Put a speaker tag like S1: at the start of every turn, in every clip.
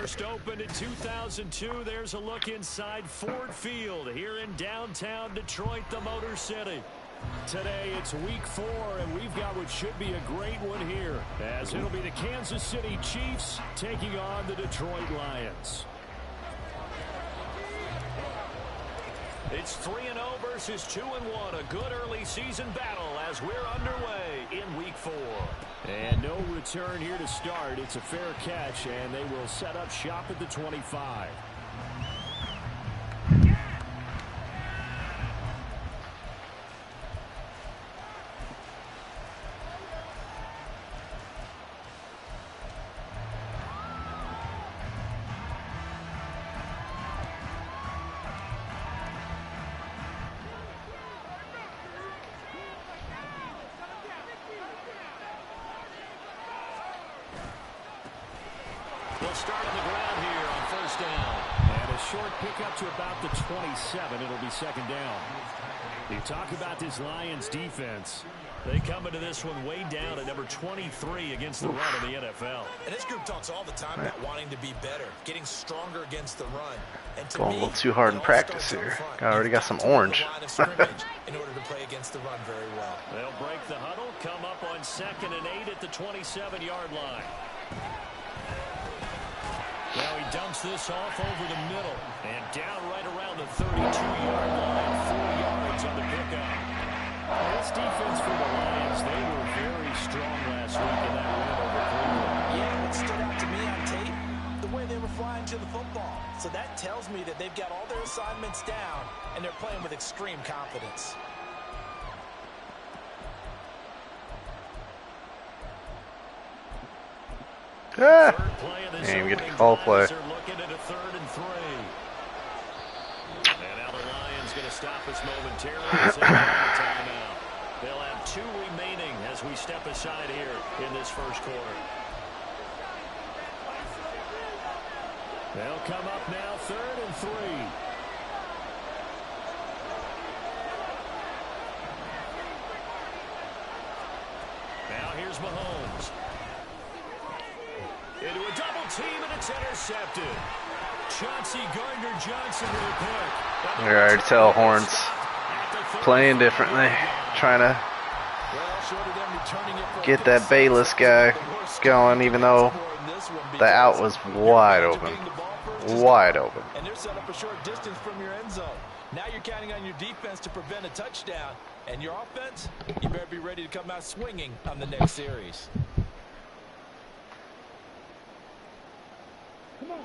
S1: First opened in 2002. There's a look inside Ford Field here in downtown Detroit, the Motor City. Today it's week 4, and we've got what should be a great one here, as it'll be the Kansas City Chiefs taking on the Detroit Lions. It's 3-0 versus 2-1, a good early season battle as we're underway in week 4. And no return here to start. It's a fair catch, and they will set up shop at the 25. They'll start on the ground here on first down. And a short pickup to about the 27. It'll be second down. You talk about this Lions defense. They come into this one way down at number 23 against the run in the NFL.
S2: And this group talks all the time about wanting to be better, getting stronger against the run. And to
S3: Going a little too hard in practice here. I already got some orange.
S2: In order to play against the run very well.
S1: They'll break the huddle, come up on 2nd and 8 at the 27-yard line. Now he dumps this off over the middle and down right around the 32-yard line. 4 yards on the pickup. This defense for the Lions, they were very strong last week in that win over Cleveland.
S2: Yeah, what stood out to me on tape, the way they were flying to the football. So that tells me that they've got all their assignments down and they're playing with extreme confidence.
S3: Ah, didn't even get to call play.
S1: They're looking at a 3rd and 3. And now the Lions going to stop us momentarily as they have a timeout. They'll have 2 remaining as we step aside here in this first quarter. They'll come up now 3rd and 3. Now here's Mahomes. Into a double team, and it's intercepted. Chauncey Gardner-Johnson with a pick.
S3: I already tell Horns playing differently, trying to get that Bayless guy going, even though the out was wide open. Wide open.
S2: And they're set up a short distance from your end zone. Now you're counting on your defense to prevent a touchdown. And your offense, you better be ready to come out swinging on the next series. Come on,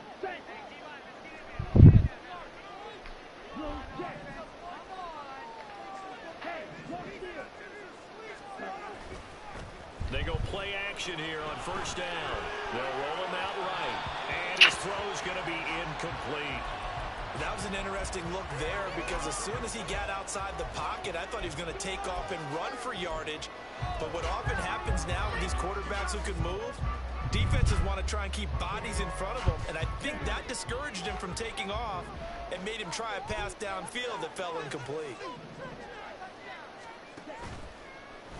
S1: they go play action here on first down. They'll roll him out right. And his throw's going to be incomplete.
S2: That was an interesting look there because as soon as he got outside the pocket, I thought he was going to take off and run for yardage. But what often happens now with these quarterbacks who can move, defenses want to try and keep bodies in front of them, and I think that discouraged him from taking off and made him try a pass downfield that fell incomplete.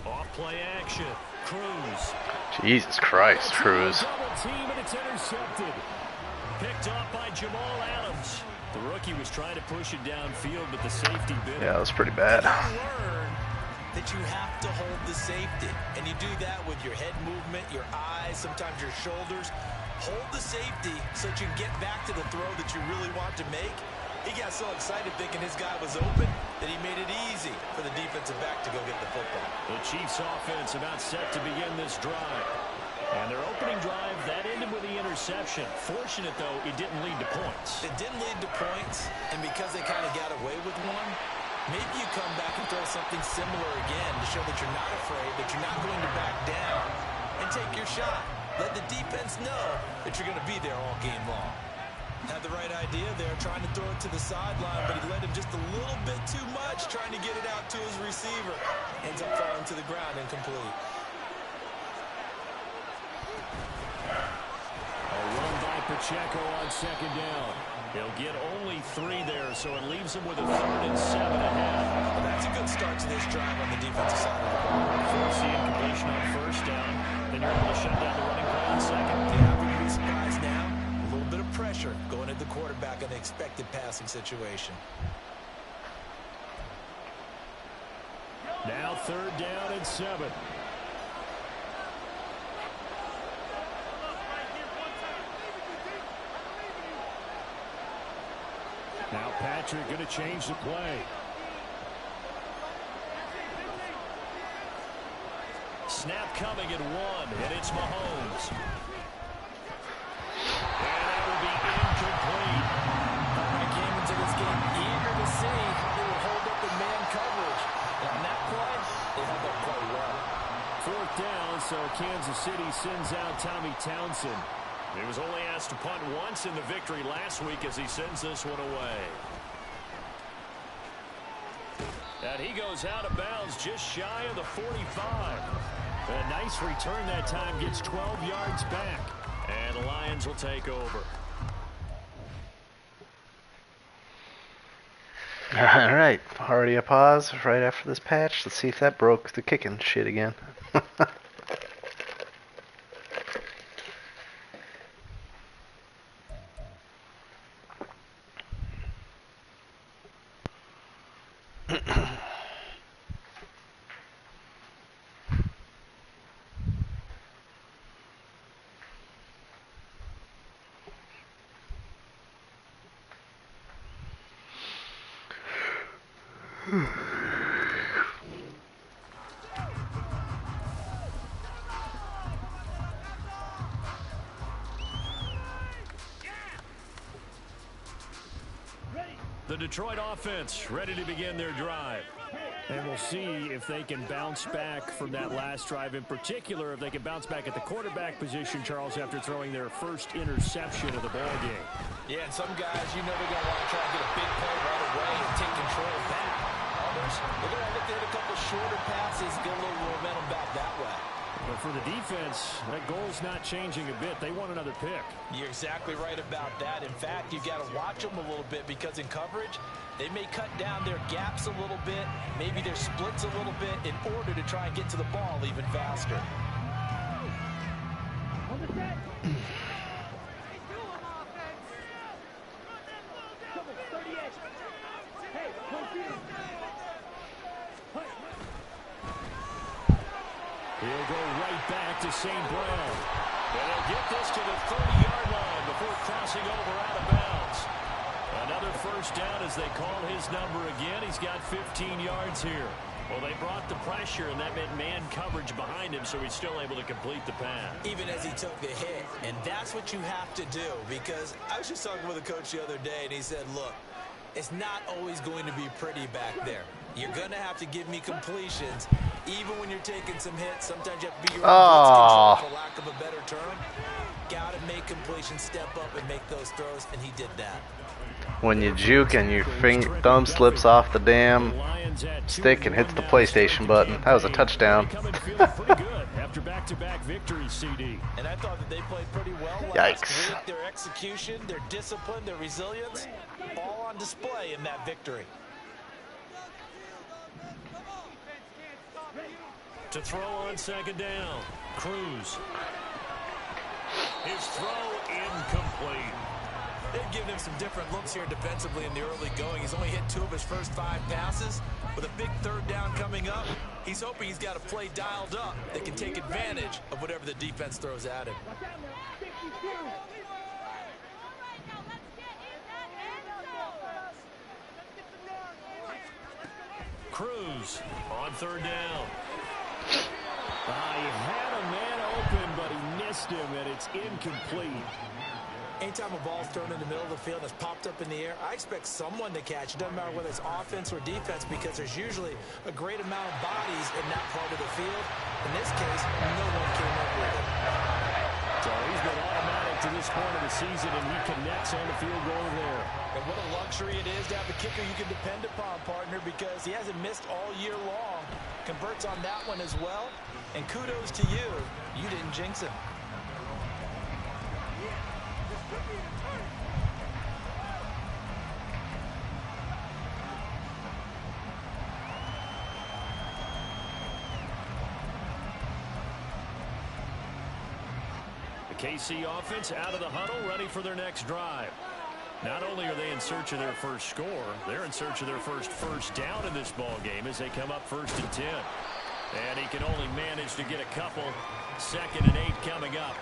S1: Off play action. Cruz.
S3: Jesus Christ, Cruz.
S1: Double team, and it's intercepted. Picked off by Jamal Adams. The rookie was trying to push it downfield, but the safety bit.
S3: Yeah, that was pretty bad.
S2: Learn that you have to hold the safety, and you do that with your head movement, your eyes, sometimes your shoulders. Hold the safety so that you can get back to the throw that you really want to make. He got so excited thinking his guy was open that he made it easy for the defensive back to go get the football.
S1: The Chiefs offense about set to begin this drive. And their opening drive, that ended with the interception. Fortunate, though, it didn't lead to points.
S2: It didn't lead to points, and because they kind of got away with one, maybe you come back and throw something similar again to show that you're not afraid, that you're not going to back down, and take your shot. Let the defense know that you're going to be there all game long. Had the right idea there, trying to throw it to the sideline, but he let him just a little bit too much, trying to get it out to his receiver. Ends up falling to the ground incomplete.
S1: A run by Pacheco on second down. He'll get only 3 there, so it leaves him with a 3rd and 7 ahead.
S2: Well, that's a good start to this drive on the defensive side of the ball.
S1: Force the incompletion on first down, then you're able to shut down the running play on second.
S2: Yeah, I wouldn't be surprised now. A little bit of pressure going at the quarterback on the expected passing situation.
S1: Now 3rd down and 7. Now Patrick going to change the play. Snap coming at 1, and it's Mahomes. And that will be incomplete.
S2: I came into this game eager to see they would hold up in man coverage. And on that play, they held up quite well.
S1: 4th down, so Kansas City sends out Tommy Townsend. He was only asked to punt once in the victory last week as he sends this one away. And he goes out of bounds just shy of the 45. A nice return that time, gets 12 yards back. And the Lions will take over.
S3: All right, already a pause right after this patch. Let's see if that broke the kicking shit again.
S1: The Detroit offense ready to begin their drive. And we'll see if they can bounce back from that last drive. In particular, if they can bounce back at the quarterback position, Charles, after throwing their first interception of the ball game.
S2: Yeah, and some guys, you know, they're going to want to try and get a big play right away and take control back. Others, they're going to look to hit a couple shorter passes, get a little momentum back that way.
S1: But for the defense, that goal's not changing a bit. They want another pick.
S2: You're exactly right about that. In fact, you've got to watch them a little bit because in coverage, they may cut down their gaps a little bit, maybe their splits a little bit in order to try and get to the ball even faster.
S1: He'll go right back to St. Brown. And he'll get this to the 30-yard line before crossing over out of bounds. Another first down as they call his number again. He's got 15 yards here. Well, they brought the pressure, and that meant man coverage behind him, so he's still able to complete the pass.
S2: Even as he took the hit. And that's what you have to do, because I was just talking with a coach the other day, and he said, look, it's not always going to be pretty back there. You're going to have to give me completions. Even when you're taking some hits, sometimes you have to be your own blitz control, for lack of a better term. Got to make completions, step up, and make those throws, and he did that.
S3: When you juke and your thumb slips off the damn stick and hits the PlayStation button. That was a touchdown.
S1: After back-to-back victories, CD.
S2: And I thought that they played pretty well last week. Their execution, their discipline, their resilience, all on display in that victory.
S1: To throw on second down, Cruz. His throw incomplete.
S2: They've given him some different looks here defensively in the early going. He's only hit 2 of his first 5 passes. With a big third down coming up, he's hoping he's got a play dialed up that can take advantage of whatever the defense throws at him.
S1: Cruz on third down. He had a man open, but he missed him, and it's incomplete.
S2: Anytime a ball's thrown in the middle of the field and it's popped up in the air, I expect someone to catch. It doesn't matter whether it's offense or defense, because there's usually a great amount of bodies in that part of the field. In this case, no one came up with it.
S1: So he's been automatic to this point of the season, and he connects on the field goal there.
S2: And what a luxury it is to have a kicker you can depend upon, partner, because he hasn't missed all year long. Converts on that one as well. And kudos to you. You didn't jinx him.
S1: The KC offense out of the huddle, ready for their next drive. Not only are they in search of their first score, they're in search of their first down in this ball game as they come up 1st and 10. And he can only manage to get a couple. 2nd and 8 coming up.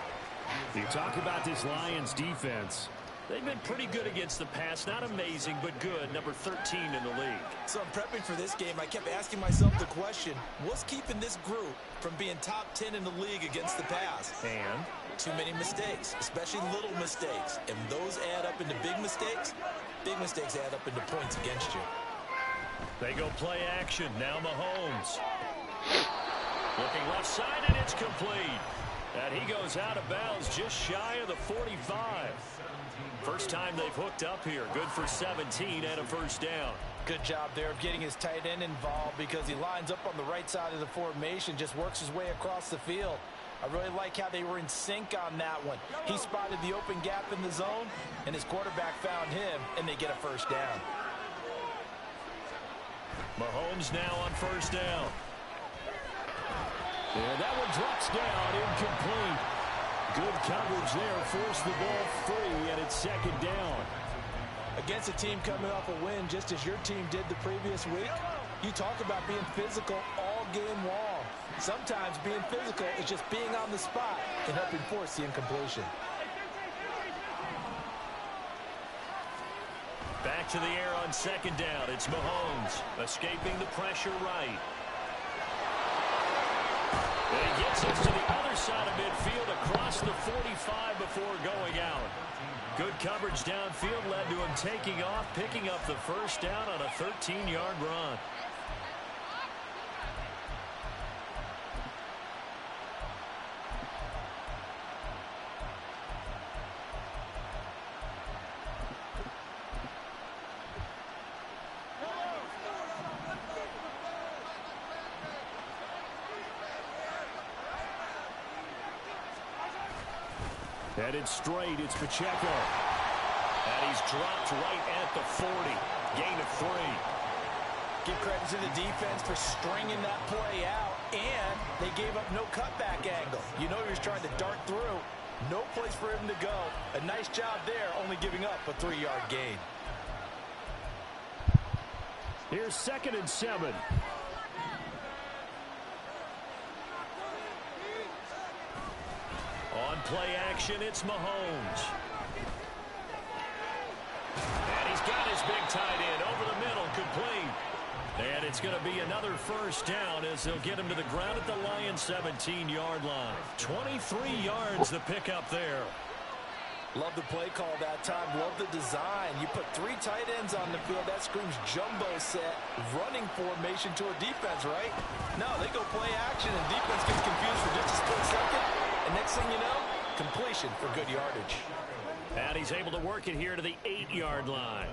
S1: You talk about this Lions defense. They've been pretty good against the pass. Not amazing, but good. Number 13 in the league.
S2: So I'm prepping for this game. I kept asking myself the question, what's keeping this group from being top 10 in the league against the pass?
S1: And?
S2: Too many mistakes, especially little mistakes. And those add up into big mistakes. Big mistakes add up into points against you.
S1: They go play action. Now Mahomes. Looking left side, and it's complete. And he goes out of bounds just shy of the 45. First time they've hooked up here. Good for 17 and a first down.
S4: Good job there of getting his tight end involved because he lines up on the right side of the formation, just works his way across the field. I really like how they were in sync on that one. He spotted the open gap in the zone, and his quarterback found him, and they get a first down.
S1: Mahomes now on first down. And that one drops down, incomplete. Good coverage there, forced the ball free, and it's 2nd down.
S4: Against a team coming off a win, just as your team did the previous week, you talk about being physical all game long. Sometimes being physical is just being on the spot and helping force the incompletion.
S1: Back to the air on 2nd down. It's Mahomes escaping the pressure right. And he gets us to the other side of midfield across the 45 before going out. Good coverage downfield led to him taking off, picking up the first down on a 13-yard run. Headed straight, it's Pacheco. And he's dropped right at the 40. Gain of 3.
S4: Give credit to the defense for stringing that play out, and they gave up no cutback angle. You know he was trying to dart through. No place for him to go. A nice job there, only giving up a 3-yard gain.
S1: Here's 2nd and 7. On play action, it's Mahomes. And he's got his big tight end over the middle, complete. And it's going to be another first down as they'll get him to the ground at the Lions' 17-yard line. 23 yards the pickup there.
S4: Love the play call that time. Love the design. You put 3 tight ends on the field. That screams jumbo set, running formation to a defense, right? No, they go play action, and defense gets confused for just a split second. And next thing you know, completion for good yardage.
S1: And he's able to work it here to the 8-yard line.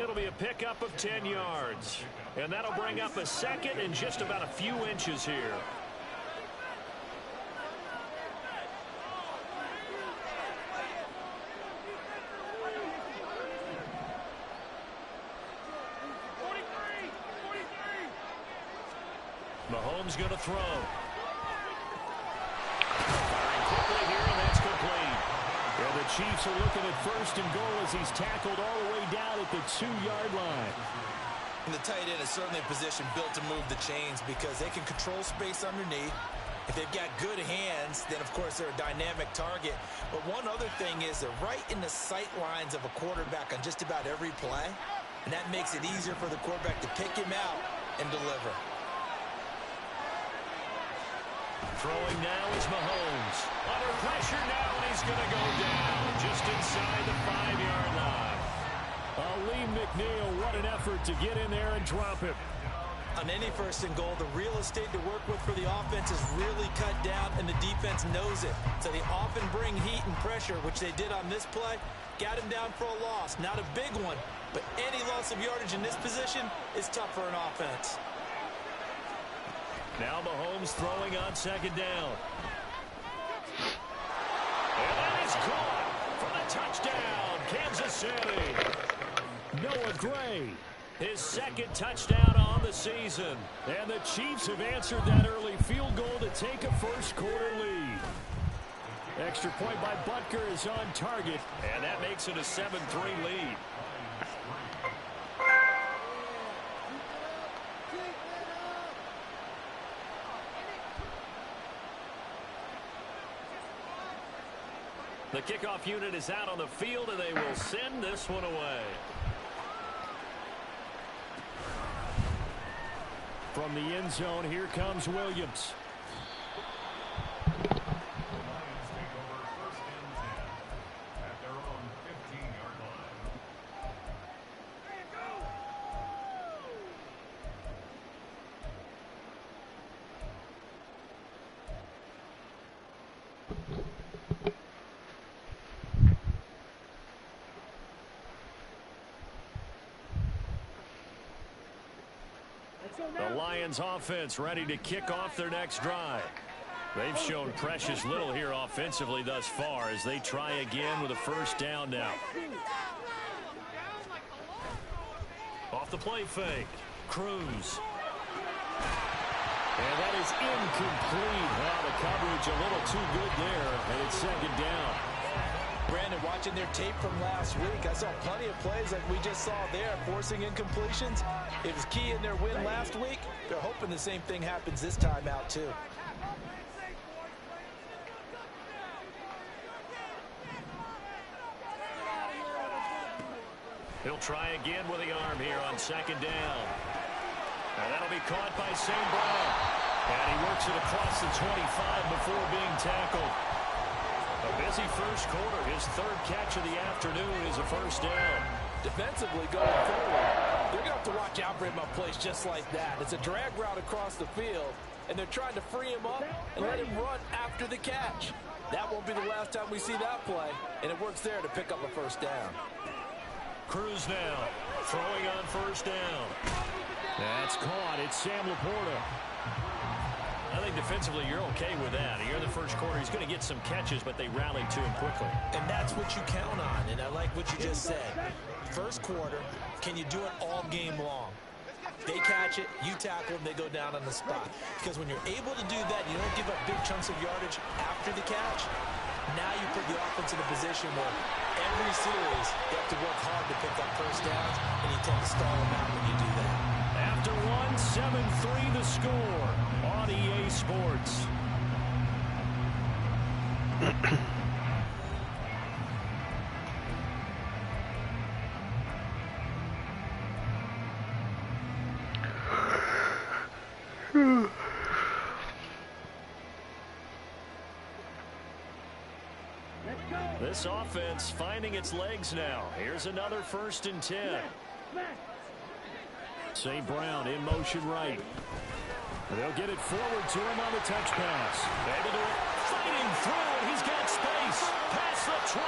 S1: It'll be a pickup of 10 yards. And that'll bring up a second and just about a few inches here. Mahomes going to throw. Firing quickly here, and that's complete. And the Chiefs are looking at 1st and goal as he's tackled all the way down at the 2-yard line.
S2: And the tight end is certainly a position built to move the chains because they can control space underneath. If they've got good hands, then, of course, they're a dynamic target. But one other thing is they're right in the sight lines of a quarterback on just about every play. And that makes it easier for the quarterback to pick him out and deliver.
S1: Throwing now is Mahomes. Under pressure now, and he's going to go down just inside the 5-yard line. Lee McNeil, what an effort to get in there and drop him.
S2: On any 1st and goal, the real estate to work with for the offense is really cut down, and the defense knows it. So they often bring heat and pressure, which they did on this play. Got him down for a loss. Not a big one, but any loss of yardage in this position is tough for an offense.
S1: Now Mahomes throwing on 2nd down. And that is caught for the touchdown, Kansas City. Noah Gray, his 2nd touchdown on the season. And the Chiefs have answered that early field goal to take a first quarter lead. Extra point by Butker is on target, and that makes it a 7-3 lead. The kickoff unit is out on the field, and they will send this one away. From the end zone, here comes Williams. The Lions offense ready to kick off their next drive. They've shown precious little here offensively thus far as they try again with a first down now. Off the play fake. Cruz. And that is incomplete. Wow, the coverage a little too good there, and it's second down.
S4: Brandon, watching their tape from last week, I saw plenty of plays like we just saw there, forcing incompletions. It was key in their win last week. They're hoping the same thing happens this time out, too.
S1: He'll try again with the arm here on second down. And that'll be caught by St. Brown. And he works it across the 25 before being tackled. A busy first quarter. His third catch of the afternoon is a first down.
S4: Defensively going forward, they're going to have to watch out for him on plays just like that. It's a drag route across the field, and they're trying to free him up and let him run after the catch. That won't be the last time we see that play, and it works there to pick up a first down.
S1: Cruz now throwing on first down. That's caught. It's Sam Laporta. I think defensively you're okay with that. Here in the first quarter, he's going to get some catches, but they rallied to him quickly.
S2: And that's what you count on, and I like what you just said. First quarter, can you do it all game long? They catch it, you tackle them, they go down on the spot. Because when you're able to do that, you don't give up big chunks of yardage after the catch. Now you put the offense in a position where every series you have to work hard to pick up first downs, and you tend to stall them out when you do that.
S1: After one, 7-3 the score on EA Sports. This offense finding its legs now. Here's another 1st and 10. St. Brown in motion right. They'll get it forward to him on the touch pass. Able to fighting through, and he's got space. Past the 20.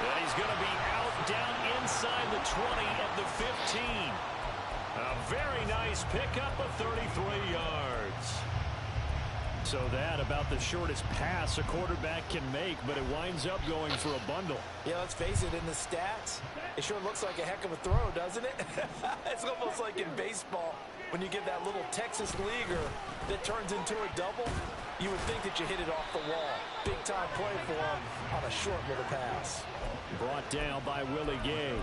S1: And he's going to be out down inside the 20 at the 15. A very nice pickup of 33 yards. So that about the shortest pass a quarterback can make, but it winds up going for a bundle.
S4: Yeah, let's face it, in the stats, it sure looks like a heck of a throw, doesn't it? It's almost like in baseball when you get that little Texas leaguer that turns into a double. You would think that you hit it off the wall. Big time play for him on a short little pass.
S1: Brought down by Willie Gay.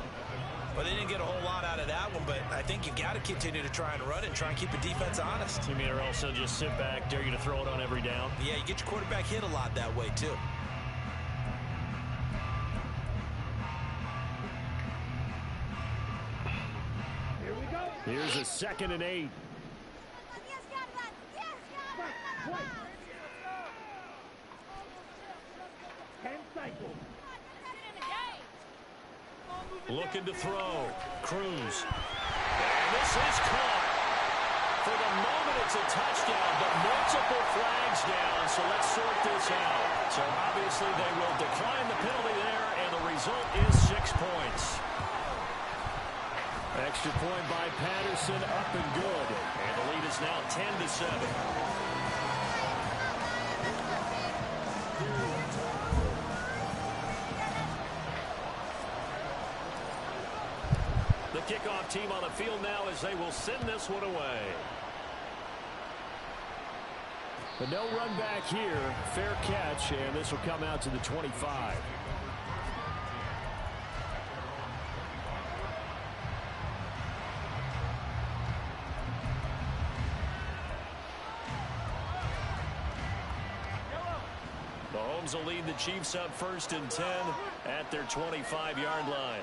S2: Well, they didn't get a whole lot out of that one, but I think you got to continue to try and run it and try and keep the defense honest.
S1: You mean, or also just sit back, dare you to throw it on every down?
S2: Yeah, you get your quarterback hit a lot that way, too.
S1: Here we go. Here's a 2nd and 8. Looking to throw. Cruz. And this is caught. For the moment, it's a touchdown, but multiple flags down, so let's sort this out. So obviously they will decline the penalty there, and the result is 6 points. Extra point by Patterson, up and good. And the lead is now 10-7. The kickoff team on the field now as they will send this one away. But no run back here. Fair catch, and this will come out to the 25. Mahomes will lead the Chiefs up 1st and 10 at their 25-yard line.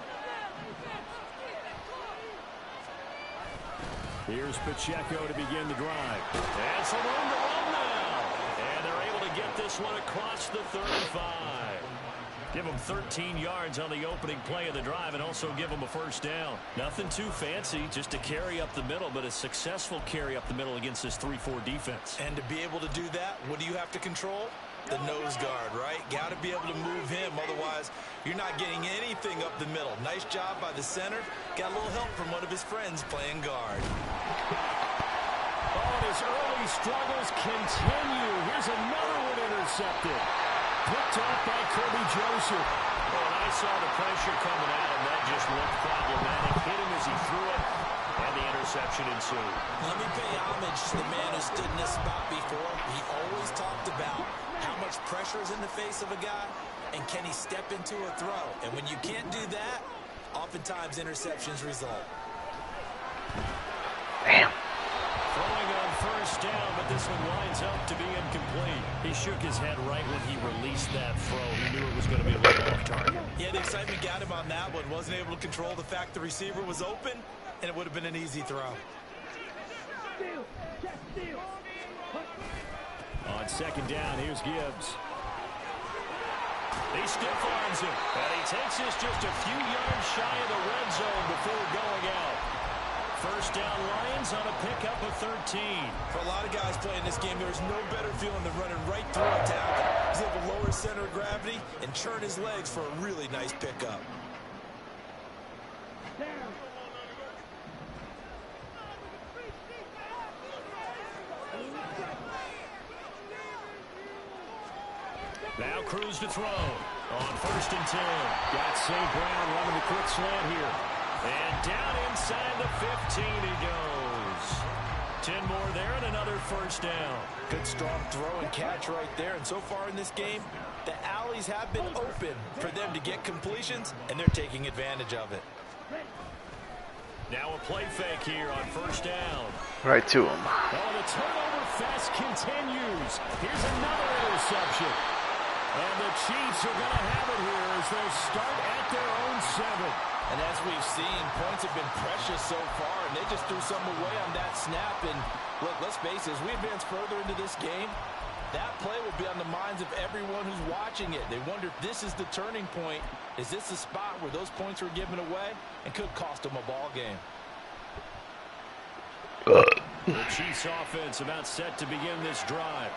S1: Here's Pacheco to begin the drive. And some room to run now. And they're able to get this one across the 35. Give them 13 yards on the opening play of the drive and also give them a 1st down. Nothing too fancy, just a carry up the middle, but a successful carry up the middle against this 3-4 defense.
S2: And to be able to do that, what do you have to control? The nose guard, right? Got to be able to move him, otherwise you're not getting anything up the middle. Nice job by the center. Got a little help from one of his friends playing guard.
S1: Oh, his early struggles continue. Here's another one intercepted. Picked up by Kobe Joseph. Oh, and I saw the pressure coming at him. That just looked problematic. Hit him as he threw it, and the interception ensued.
S2: Let me pay homage to the man who stood in this spot before. He always talked about how much pressure is in the face of a guy, and can he step into a throw? And when you can't do that, oftentimes interceptions result.
S3: Damn.
S1: Throwing on 1st down, but this one winds up to be incomplete. He shook his head right when he released that throw. He knew it was going to be a little off target.
S2: Yeah, the excitement got him on that one. Wasn't able to control the fact the receiver was open, and it would have been an easy throw.
S1: On 2nd down, here's Gibbs. He stiff arms him, and he takes this just a few yards shy of the red zone before going out. 1st down, Lions on a pickup of 13.
S2: For a lot of guys playing this game, there's no better feeling than running right through a tackle. He's able to lower center of gravity and churn his legs for a really nice pickup.
S1: Now Cruz to throw on 1st and 10. Got St. Brown running the quick slant here. And down inside the 15 he goes. 10 more there and another 1st down.
S2: Good strong throw and catch right there. And so far in this game, the alleys have been open for them to get completions, and they're taking advantage of it.
S1: Now a play fake here on 1st down.
S3: Right to him.
S1: Oh, the turnover fest continues. Here's another interception. And the Chiefs are going to have it here as they start at their own 7.
S4: And as we've seen, points have been precious so far, and they just threw some away on that snap. And look, let's face it, as we advance further into this game, that play will be on the minds of everyone who's watching it. They wonder if this is the turning point. Is this the spot where those points were given away and could cost them a ball game?
S1: The Chiefs offense about set to begin this drive.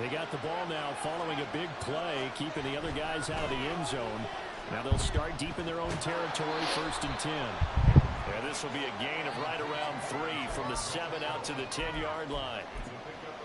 S1: They got the ball now following a big play, keeping the other guys out of the end zone. Now they'll start deep in their own territory, 1st and 10. And this will be a gain of right around 3 from the 7 out to the 10-yard line.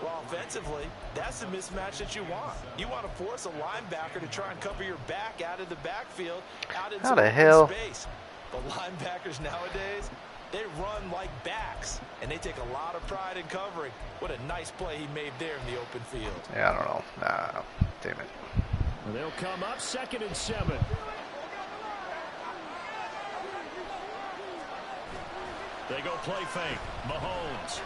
S2: Well, offensively, that's the mismatch that you want. You want to force a linebacker to try and cover your back out of the backfield, out into open space. But linebackers nowadays, they run like backs, and they take a lot of pride in covering. What a nice play he made there in the open field.
S3: Yeah, I don't know. Damn it.
S1: They'll come up 2nd and 7. They go play fake. Mahomes.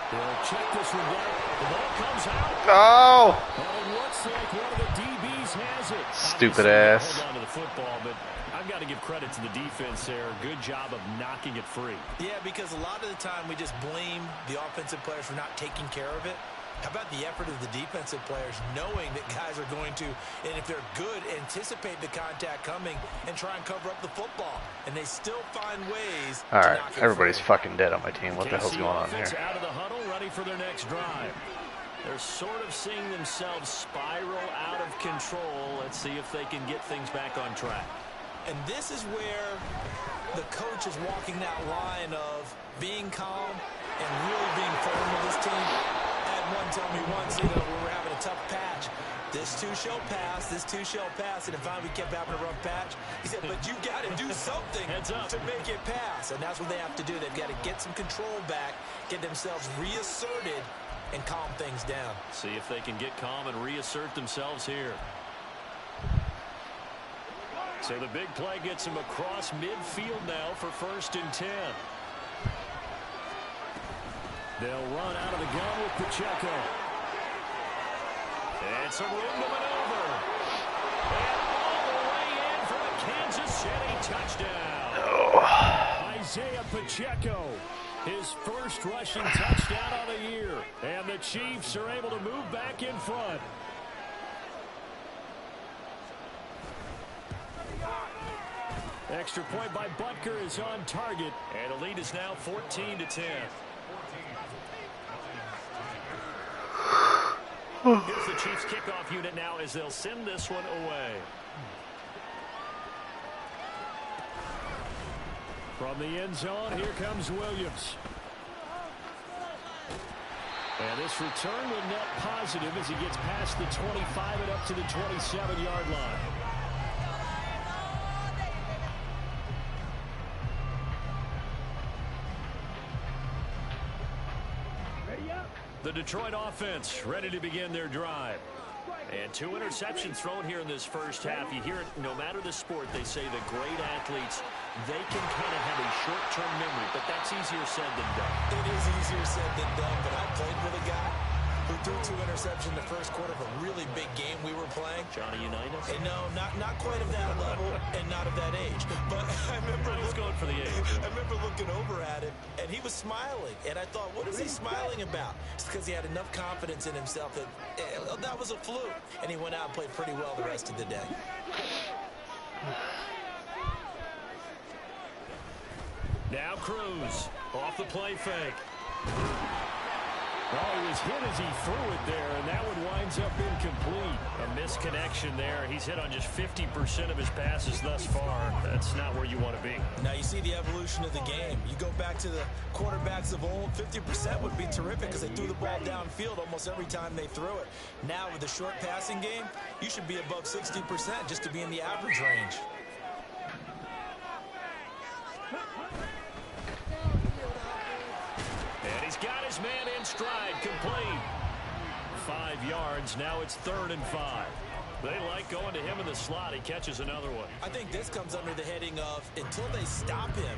S1: They'll check this one down. The ball comes out.
S3: Oh!
S1: And it looks like one of the DBs has it.
S3: Stupid ass.
S1: Hold on to the football, but I've got to give credit to the defense there. Good job of knocking it free.
S2: Yeah, because a lot of the time we just blame the offensive players for not taking care of it. How about the effort of the defensive players knowing that guys are going to, and if they're good, anticipate the contact coming and try and cover up the football. And they still find ways to
S3: Alright,
S2: knock it
S3: everybody's
S2: free.
S3: fucking dead on my team. What the hell's going on here?
S1: Out of the huddle, ready for their next drive. They're sort of seeing themselves spiral out of control. Let's see if they can get things back on track.
S2: And this is where the coach is walking that line of being calm and really being firm with his team. I had one tell me once, when we were having a tough patch, this too shall pass, this too shall pass, and if finally we kept having a rough patch, he said, but you got to do something to make it pass, and that's what they have to do. They've got to get some control back, get themselves reasserted, and calm things down.
S1: See if they can get calm and reassert themselves here. So the big play gets him across midfield now for 1st and 10. They'll run out of the gun with Pacheco. And some room to maneuver. And all the way in for a Kansas City touchdown.
S3: Oh.
S1: Isaiah Pacheco, his first rushing touchdown of the year. And the Chiefs are able to move back in front. Extra point by Butker is on target. And the lead is now 14-10. Here's the Chiefs kickoff unit now as they'll send this one away. From the end zone, here comes Williams. And this return will net positive as he gets past the 25 and up to the 27-yard line. The Detroit offense ready to begin their drive. And 2 interceptions thrown here in this first half. You hear it no matter the sport. They say the great athletes, they can kind of have a short-term memory, but that's easier said than done.
S2: It is easier said than done, but I played with a guy who threw 2 interceptions in the first quarter of a really big game we were playing.
S1: Johnny Unitas?
S2: Hey, no, not quite of that level and not of that age. But I remember
S1: going for the age.
S2: I remember looking over at him, and he was smiling. And I thought, what is he smiling about? It's because he had enough confidence in himself that that was a fluke. And he went out and played pretty well the rest of the day.
S1: Now Cruz off the play fake. Oh, he was hit as he threw it there, and that one winds up incomplete. A misconnection there. He's hit on just 50% of his passes thus far. That's not where you want to be.
S2: Now you see the evolution of the game. You go back to the quarterbacks of old, 50% would be terrific because they threw the ball downfield almost every time they threw it. Now with the short passing game, you should be above 60% just to be in the average range.
S1: Got his man in stride, complete. 5 yards, now it's 3rd and 5. They like going to him in the slot. He catches another one.
S2: I think this comes under the heading of, until they stop him,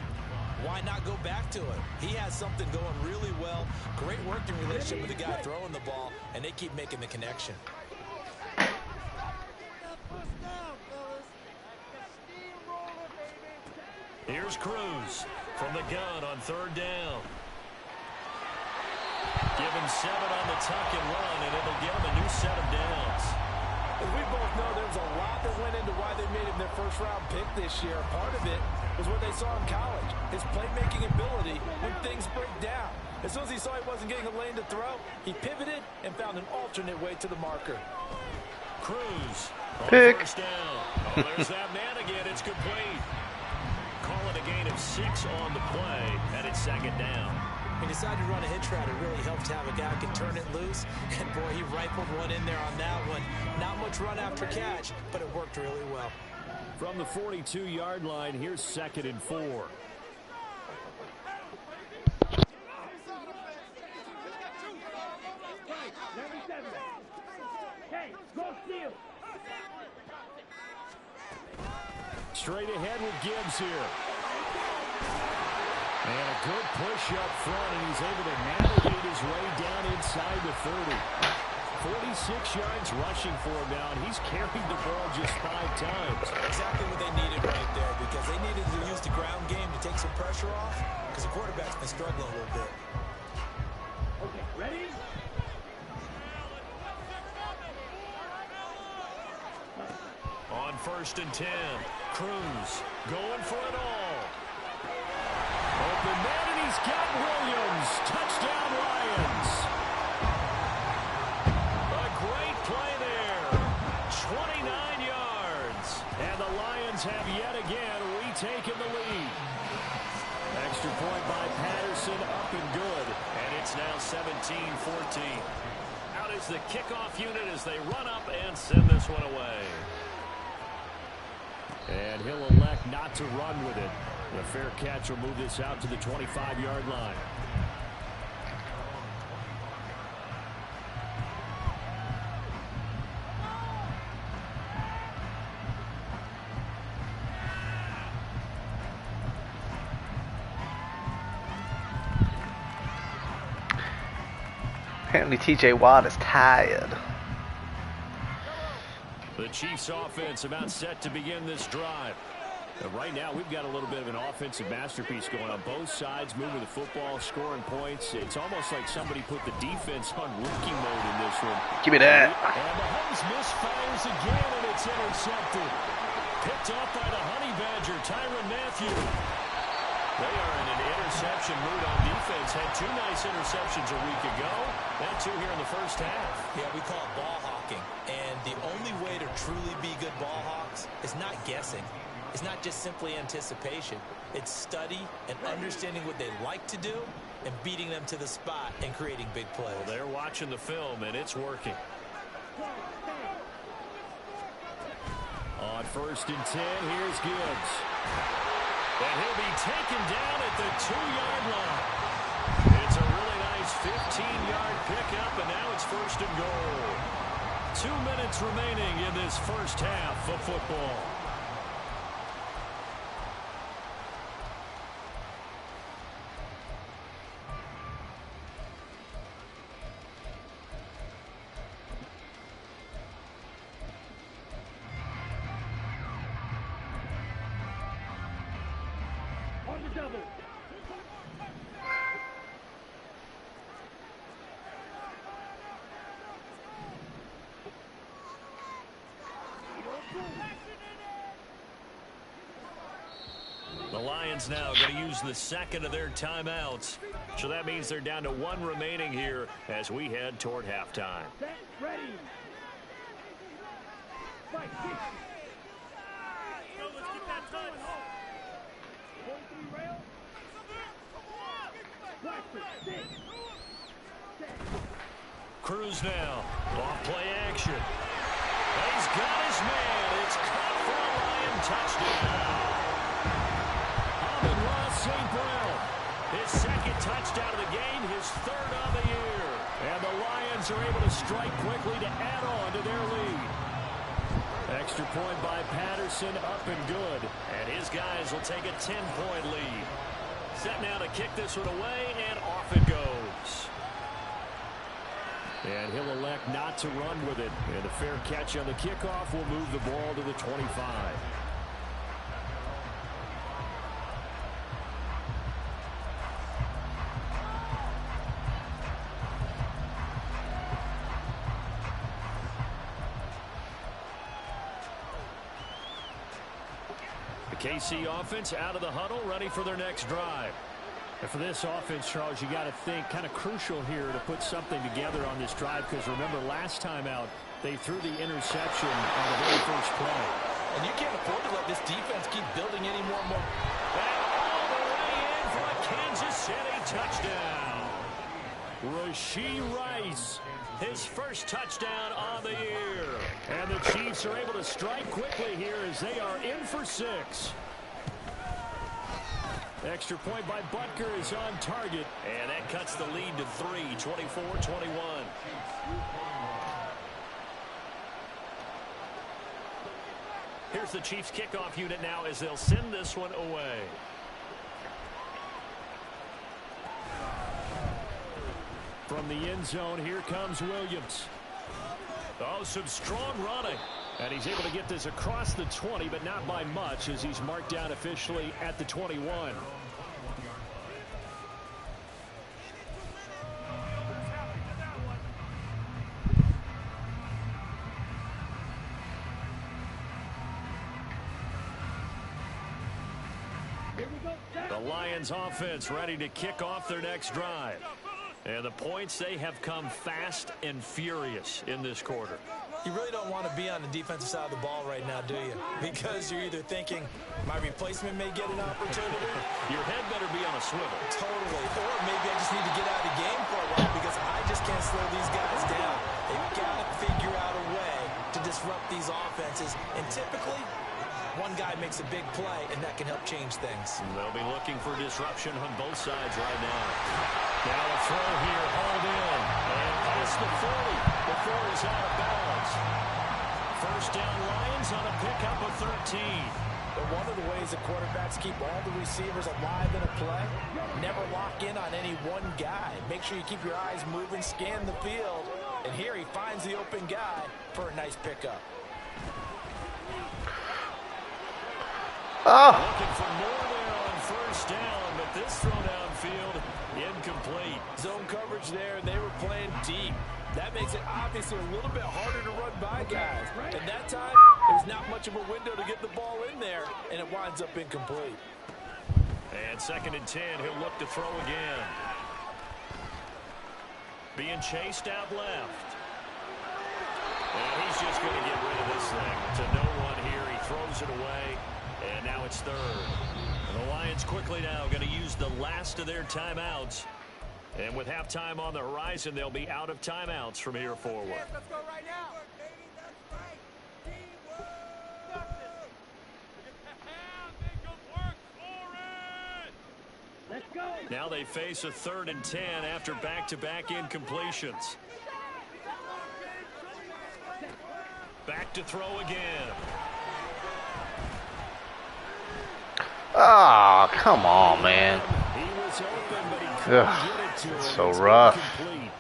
S2: why not go back to it? He has something going really well. Great working relationship with the guy throwing the ball, and they keep making the connection.
S1: Here's Cruz from the gun on 3rd down. Give him 7 on the tuck and run, and it'll give him a new set of downs.
S4: As we both know, there's a lot that went into why they made him their first-round pick this year. Part of it was what they saw in college, his playmaking ability when things break down. As soon as he saw he wasn't getting a lane to throw, he pivoted and found an alternate way to the marker.
S1: Cruz on
S3: Pick.
S1: 1st down. Oh, there's that man again. It's complete. Call it a gain of 6 on the play, and it's 2nd down.
S2: He decided to run a hitch route. It really helped to have a guy who can turn it loose. And, boy, he rifled one in there on that one. Not much run after catch, but it worked really well.
S1: From the 42-yard line, here's 2nd and 4. Straight ahead with Gibbs here. And a good push up front, and he's able to navigate his way down inside the 30. 46 yards rushing for him now, and he's carried the ball just 5 times.
S2: Exactly what they needed right there, because they needed to use the ground game to take some pressure off, because the quarterback's been struggling a little bit.
S4: Okay, ready?
S1: On 1st and 10, Cruz going for it all. Open man, and he's got Williams. Touchdown, Lions. A great play there. 29 yards. And the Lions have yet again retaken the lead. Extra point by Patterson, up and good. And it's now 17-14. Out is the kickoff unit as they run up and send this one away. And he'll elect not to run with it. The fair catch will move this out to the 25-yard line.
S3: Apparently TJ Watt is tired.
S1: The Chiefs offense about set to begin this drive. Right now, we've got a little bit of an offensive masterpiece going on both sides, moving the football, scoring points. It's almost like somebody put the defense on rookie mode in this one.
S3: Give me that.
S1: And Mahomes misfires again, and it's intercepted. Picked off by the Honey Badger, Tyrann Mathieu. They are in an interception mood on defense. Had 2 nice interceptions a week ago. Now 2 here in the first half.
S2: Yeah, we call it ball hawking. And the only way to truly be good ball hawks is not guessing. It's not just simply anticipation. It's study and understanding what they like to do and beating them to the spot and creating big plays.
S1: Well, they're watching the film, and it's working. On 1st and 10, here's Gibbs. And he'll be taken down at the 2-yard line. It's a really nice 15-yard pickup, and now it's 1st and goal. 2 minutes remaining in this first half of football. The Lions now going to use the second of their timeouts. So that means they're down to 1 remaining here as we head toward halftime.
S5: Ready. Fight. Let's get that touch. 43 rail.
S1: Cruz now. Off play action. He's got his man. It's caught for a Lion touchdown. St. Brown, his 2nd touchdown of the game, his 3rd of the year. And the Lions are able to strike quickly to add on to their lead. Extra point by Patterson, up and good. And his guys will take a 10-point lead. Set now to kick this one away, and off it goes. And he'll elect not to run with it. And a fair catch on the kickoff will move the ball to the 25. KC offense out of the huddle, ready for their next drive. And for this offense, Charles, you got to think kind of crucial here to put something together on this drive, because remember last time out they threw the interception on the very first play.
S4: And you can't afford to let this defense keep building any more.
S1: And all the way in for a Kansas City touchdown. Rashee Rice, his first touchdown on the year. And the Chiefs are able to strike quickly here as they are in for 6. Extra point by Butker is on target. And that cuts the lead to 3, 24-21. Here's the Chiefs kickoff unit now as they'll send this one away. From the end zone, here comes Williams. Oh, some strong running. And he's able to get this across the 20, but not by much, as he's marked down officially at the 21. The Lions offense ready to kick off their next drive. And the points, they have come fast and furious in this quarter.
S2: You really don't want to be on the defensive side of the ball right now, do you? Because you're either thinking, my replacement may get an opportunity.
S1: Your head better be on a swivel.
S2: Totally. Or maybe I just need to get out of the game for a while because I just can't slow these guys down. They've got to figure out a way to disrupt these offenses. And typically, one guy makes a big play, and that can help change things.
S1: They'll be looking for disruption on both sides right now. Now a throw here, hauled in, and past the 40 before he's out of bounds. First down Lions on a pickup of 13.
S4: But one of the ways that quarterbacks keep all the receivers alive in a play, never lock in on any one guy. Make sure you keep your eyes moving, scan the field. And here he finds the open guy for a nice pickup.
S3: Oh!
S1: Looking for more there on first down, but this throw downfield, incomplete.
S4: Zone coverage there, and they were playing deep. That makes it obviously a little bit harder to run by guys. And that time, there's not much of a window to get the ball in there, and it winds up incomplete.
S1: And 2nd and 10, he'll look to throw again. Being chased out left. And he's just going to get rid of this thing. To no one here, he throws it away, and now it's 3rd. And the Lions quickly now going to use the last of their timeouts. And with halftime on the horizon, they'll be out of timeouts from here forward.
S5: Yes, let's go right now. That's right. Teamwork. Let's go.
S1: Now they face a 3rd and 10 after back-to-back incompletions. Back to throw again.
S3: Ah, come on, man.
S1: He was open, but he couldn't get it to him.
S3: So
S1: It's
S3: rough.
S1: incomplete.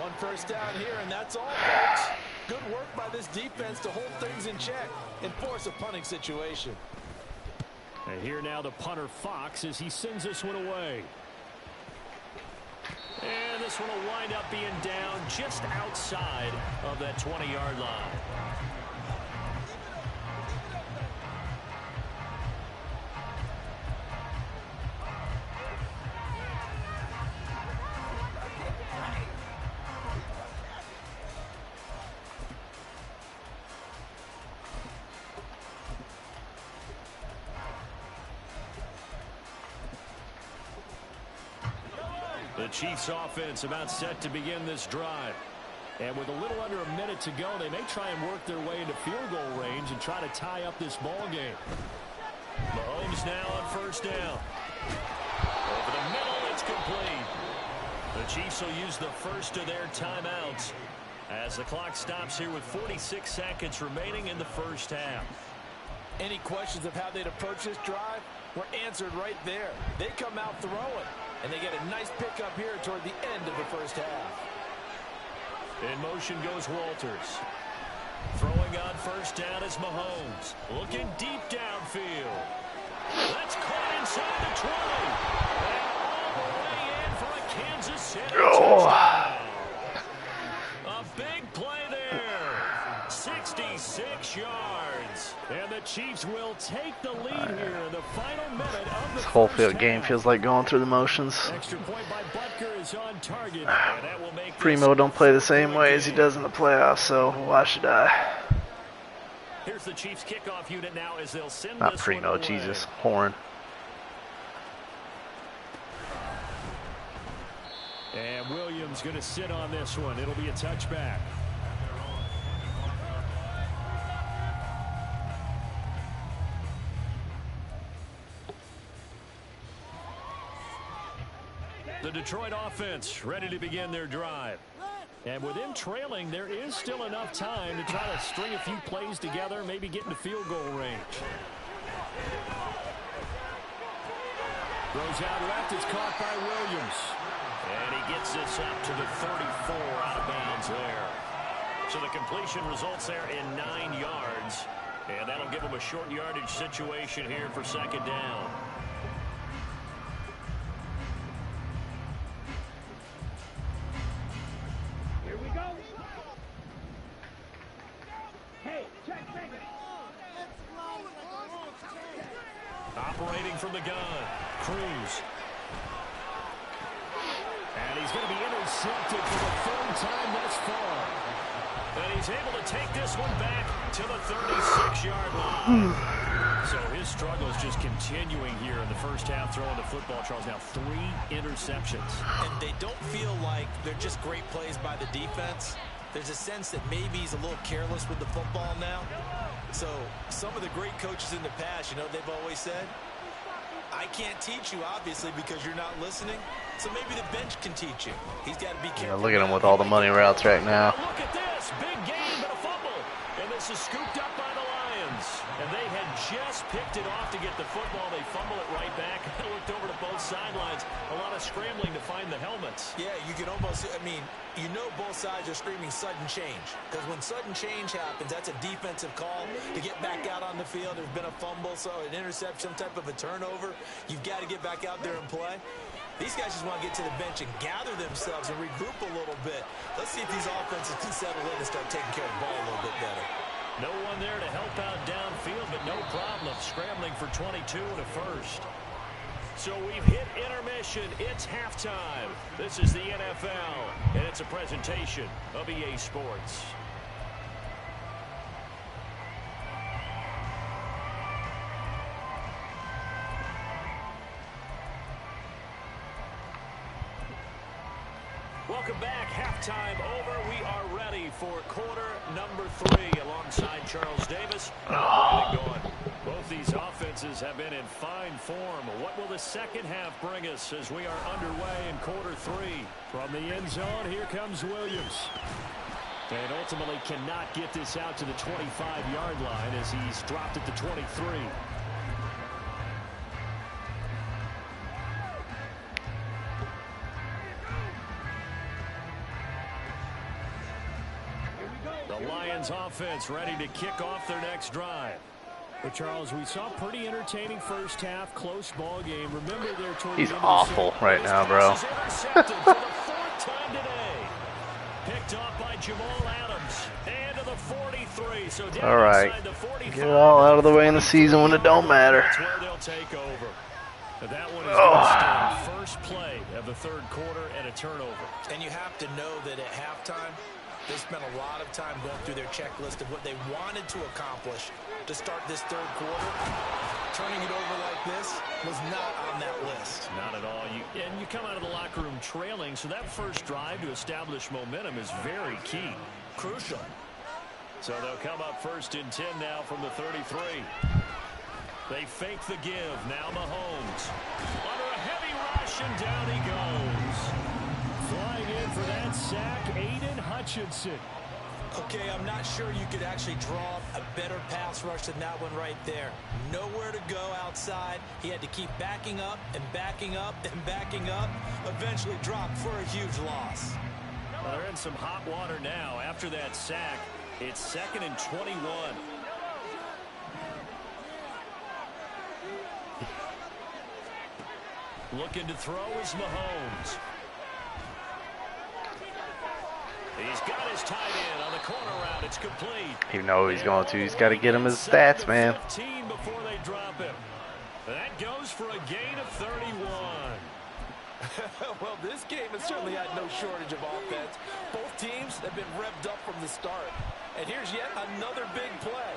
S4: One first down here, and that's all, folks. Good work by this defense to hold things in check and force a punting situation.
S1: And here now the punter Fox as he sends this one away. And this one will wind up being down just outside of that 20-yard line. The Chiefs offense about set to begin this drive. And with a little under a minute to go, they may try and work their way into field goal range and try to tie up this ball game. Mahomes now on first down. Over the middle, it's complete. The Chiefs will use the first of their timeouts as the clock stops here with 46 seconds remaining in the first half.
S4: Any questions of how they'd approach this drive were answered right there. They come out throwing, and they get a nice pickup here toward the end of the first half.
S1: In motion goes Walters. Throwing on first down is Mahomes. Looking deep downfield. That's caught inside the 20. And all the way in for a Kansas City touchdown. A big play there. 66 yards. And the Chiefs will take the lead here in the final minute of the
S3: This whole
S1: first
S3: game
S1: half.
S3: feels like going through the motions.
S1: Extra point by Butker is on target. And that will make
S3: Primo don't play the same way as he does in the playoffs, so why should I?
S1: Here's the Chiefs kickoff unit now as they'll send
S3: Not
S1: this
S3: Primo,
S1: one away.
S3: Jesus. Horn.
S1: And Williams going to sit on this one. It'll be a touchback. The Detroit offense ready to begin their drive. And with them trailing, there is still enough time to try to string a few plays together, maybe get into field goal range. Throws out left, it's caught by Williams. And he gets this up to the 34 out of bounds there. So the completion results there in 9 yards. And that'll give him a short yardage situation here for second down.
S5: Here we go. Hey, check.
S1: Operating from the gun, Cruz. And he's going to be intercepted for the 3rd time thus far. And he's able to take this one back to the 36-yard line. So his struggle is just continuing here in the first half, throwing the football. Charles, now 3 interceptions.
S2: And they don't feel like they're just great plays by the defense. There's a sense that maybe he's a little careless with the football now. So some of the great coaches in the past, you know, they've always said, I can't teach you, obviously, because you're not listening. So maybe the bench can teach you. He's got to be careful.
S3: Yeah, look at him with all the money routes right now.
S1: Look at this. Big game, but a fumble. And this is scooped up by the Lions. Lions. And they had just picked it off to get the football. They fumble it right back. I looked over to both sidelines. A lot of scrambling to find the helmets.
S2: Yeah, you can almost, I mean, you know both sides are screaming sudden change. Because when sudden change happens, that's a defensive call to get back out on the field. There's been a fumble, so an interception, some type of a turnover. You've got to get back out there and play. These guys just want to get to the bench and gather themselves and regroup a little bit. Let's see if these offenses can settle in and start taking care of the ball a little bit better.
S1: No one there to help out downfield, but no problem scrambling for 22 and a first. So we've hit intermission. It's halftime. This is the NFL, and it's a presentation of EA Sports. Welcome back. Halftime over. We are ready for quarter number 3 alongside Charles Davis. And going. Both these offenses have been in fine form. What will the second half bring us as we are underway in quarter 3? From the end zone, here comes Williams. And ultimately cannot get this out to the 25-yard line as he's dropped at the 23. The Lions offense ready to kick off their next drive. But Charles, we saw pretty entertaining first half, close ball game. Remember there toward
S3: He's
S1: the
S3: awful right now, bro.
S1: Intercepted for the 4th time today. Picked off by Jamal Adams. And to the 43. So down
S3: all right.
S1: inside the 45.
S3: Get it all out of the way in the season when it don't matter.
S1: That's where they'll take over. But that one is the first play of the 3rd quarter and a turnover.
S2: And you have to know that at halftime, they spent a lot of time going through their checklist of what they wanted to accomplish to start this 3rd quarter. Turning it over like this was not on that list.
S1: Not at all. And you come out of the locker room trailing, so that first drive to establish momentum is very key. Crucial. So they'll come up 1st and 10 now from the 33. They fake the give. Now Mahomes. Under a heavy rush, and down he goes. Flying in for that sack, Aiden Hutchinson.
S2: Okay, I'm not sure you could actually draw a better pass rush than that one right there. Nowhere to go outside. He had to keep backing up and backing up and backing up. Eventually dropped for a huge loss.
S1: Well, they're in some hot water now. After that sack, it's 2nd and 21. Looking to throw is Mahomes. He's got his tight end on the corner route. It's complete.
S3: You know he's going to. He's got to get him his stats, man.
S1: 15 before they drop him. That goes for a gain of 31.
S4: Well, this game has certainly had no shortage of offense. Both teams have been revved up from the start. And here's yet another big play.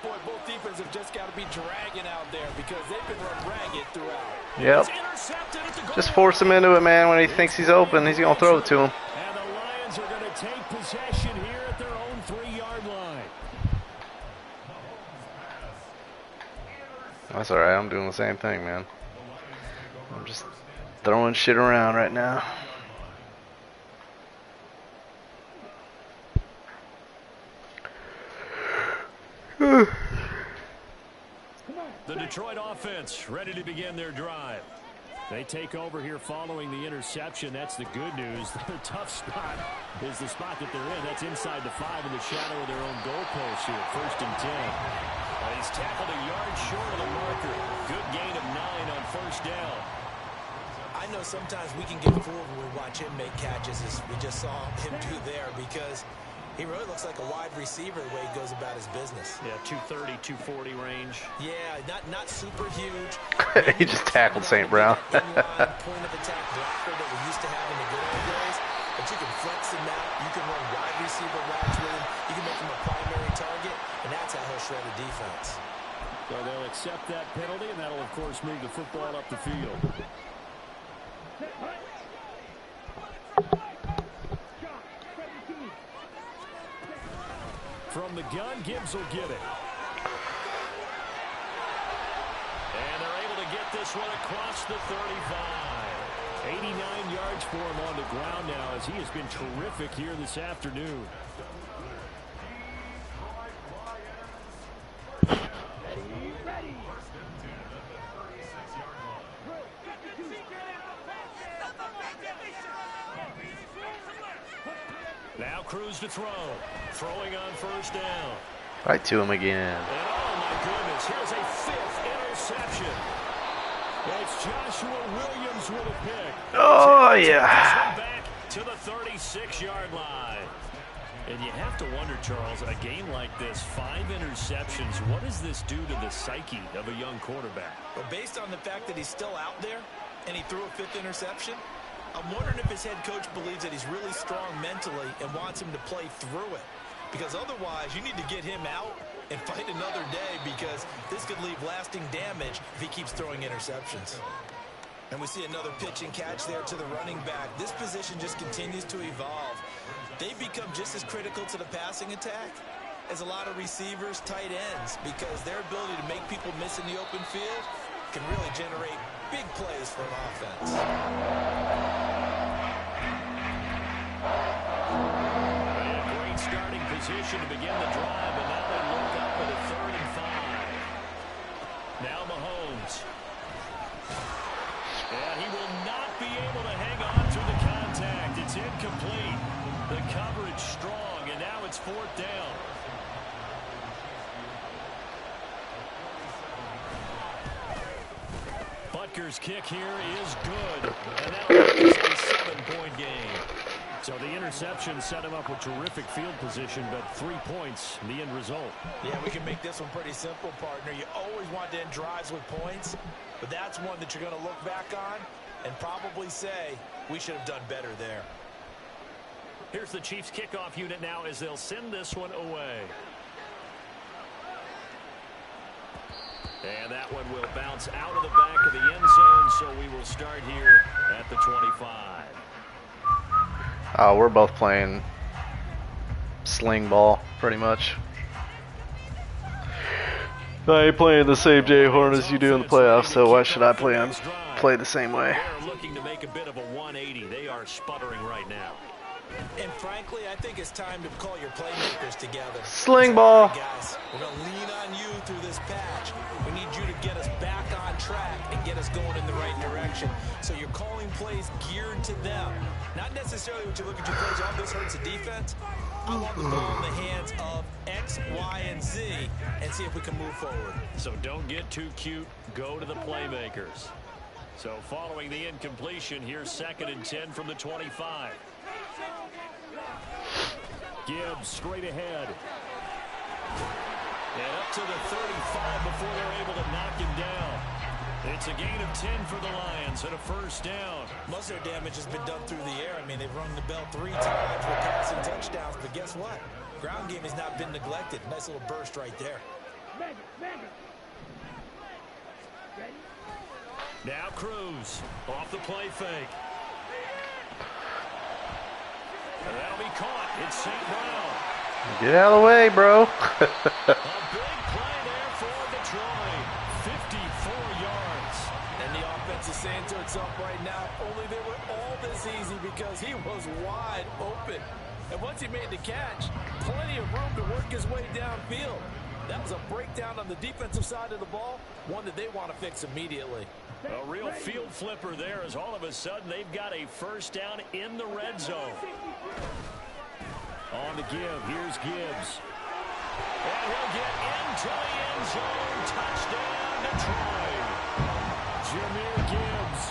S4: Boy, both defenses have just got to be dragging out there because they've been run ragged throughout.
S3: Yep. Just force him into it, man. When he thinks he's open, he's going to throw it to him.
S1: And the Lions are going to take possession here at their own 3-yard line.
S3: That's all right. I'm doing the same thing, man. I'm just throwing shit around right now.
S1: The Detroit offense ready to begin their drive. They take over here following the interception. That's the good news. The tough spot is the spot that they're in. That's inside the 5 in the shadow of their own goalpost here. 1st and 10. He's tackled a yard short of the marker. Good gain of 9 on 1st down.
S2: I know sometimes we can get fooled when we watch him make catches, as we just saw him do there, because he really looks like a wide receiver the way he goes about his business.
S1: Yeah, 230, 240 range.
S2: Yeah, not super huge.
S3: He just tackled St. Brown.
S2: Point of attack blocker that we used to have in the good old days. But you can flex him out. You can run wide receiver routes with him. You can make him a primary target, and that's how he'll shred a defense.
S1: So they'll accept that penalty, and that'll, of course, move the football up the field. From the gun, Gibbs will get it. And they're able to get this one across the 35. 89 yards for him on the ground now, as he has been terrific here this afternoon. Now Cruz to throw. Throwing on first down.
S3: Right to him again.
S1: And oh my goodness, here's a 5th interception. It's Joshua Williams with a pick.
S3: Oh, yeah.
S1: Back to the 36-yard line. And you have to wonder, Charles, a game like this, 5 interceptions, what does this do to the psyche of a young quarterback?
S2: Well, based on the fact that he's still out there and he threw a 5th interception, I'm wondering if his head coach believes that he's really strong mentally and wants him to play through it. Because otherwise, you need to get him out and fight another day, because this could leave lasting damage if he keeps throwing interceptions. And we see another pitch and catch there to the running back. This position just continues to evolve. They've become just as critical to the passing attack as a lot of receivers, tight ends, because their ability to make people miss in the open field can really generate big plays for an offense.
S1: A great starting position to begin the drive, and now they look up at a 3rd and 5. Now Mahomes. And he will not be able to hang on through the contact. It's incomplete. The coverage strong, and now it's 4th down. Butker's kick here is good. And now it's a 7-point game. So the interception set him up with terrific field position, but 3 points, the end result.
S2: Yeah, we can make this one pretty simple, partner. You always want to end drives with points, but that's one that you're going to look back on and probably say, we should have done better there.
S1: Here's the Chiefs kickoff unit now as they'll send this one away. And that one will bounce out of the back of the end zone, so we will start here at the 25.
S3: Oh, we're both playing sling ball, pretty much. I ain't playing the same jhorne as you do in the playoffs, so why should I play the same way?
S1: They're looking to make a bit of a 180. They are sputtering right now.
S2: And frankly, I think it's time to call your playmakers together.
S3: Sling ball.
S2: Guys, we're going to lean on you through this patch. We need you to get us back on track and get us going in the right direction. So you're calling plays geared to them. Not necessarily what you look at your plays, oh, this hurts the defense. I want the ball in the hands of X, Y, and Z and see if we can move forward.
S1: So don't get too cute. Go to the playmakers. So following the incompletion, here's 2nd and 10 from the 25. Gibbs straight ahead. And up to the 35 before they're able to knock him down. It's a gain of 10 for the Lions and a 1st down.
S2: Most of their damage has been done through the air. I mean, they've rung the bell 3 times with passing touchdowns, but guess what? Ground game has not been neglected. Nice little burst right there.
S1: Now Cruz off the play fake. And that'll be caught. It's St. Brown.
S3: Get out of the way, bro.
S1: A big play there for Detroit. 54 yards.
S2: And the offense is saying to itself right now, only they were all this easy because he was wide open. And once he made the catch, plenty of room to work his way downfield. That was a breakdown on the defensive side of the ball, one that they want to fix immediately.
S1: A real field flipper there as all of a sudden they've got a 1st down in the red zone. On the give, here's Gibbs. And he'll get into the end zone. Touchdown, Detroit. Jahmyr Gibbs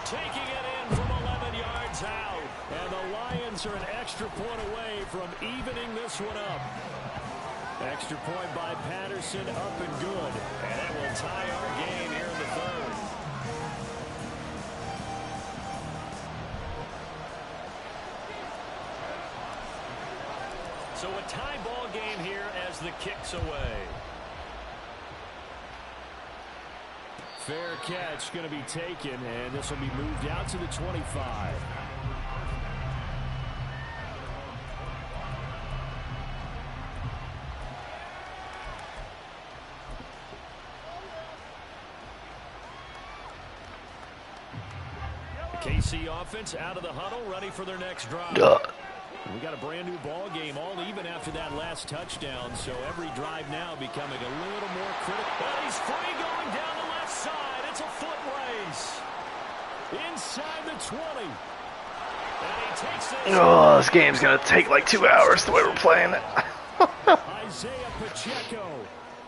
S1: taking it in from 11 yards out. And the Lions are an extra point away from evening this one up. Extra point by Patterson, up and good. And that will tie our game here in the 3rd. So a tie ball game here as the kick's away. Fair catch going to be taken, and this will be moved out to the 25. The KC offense out of the huddle, ready for their next drive. We got a brand new ball game, all even after that last touchdown. So every drive now becoming a little more critical. And he's free going down the left side. It's a foot race. Inside the 20.
S3: Oh, this game's gonna take like 2 hours the way we're playing it.
S1: Isaiah Pacheco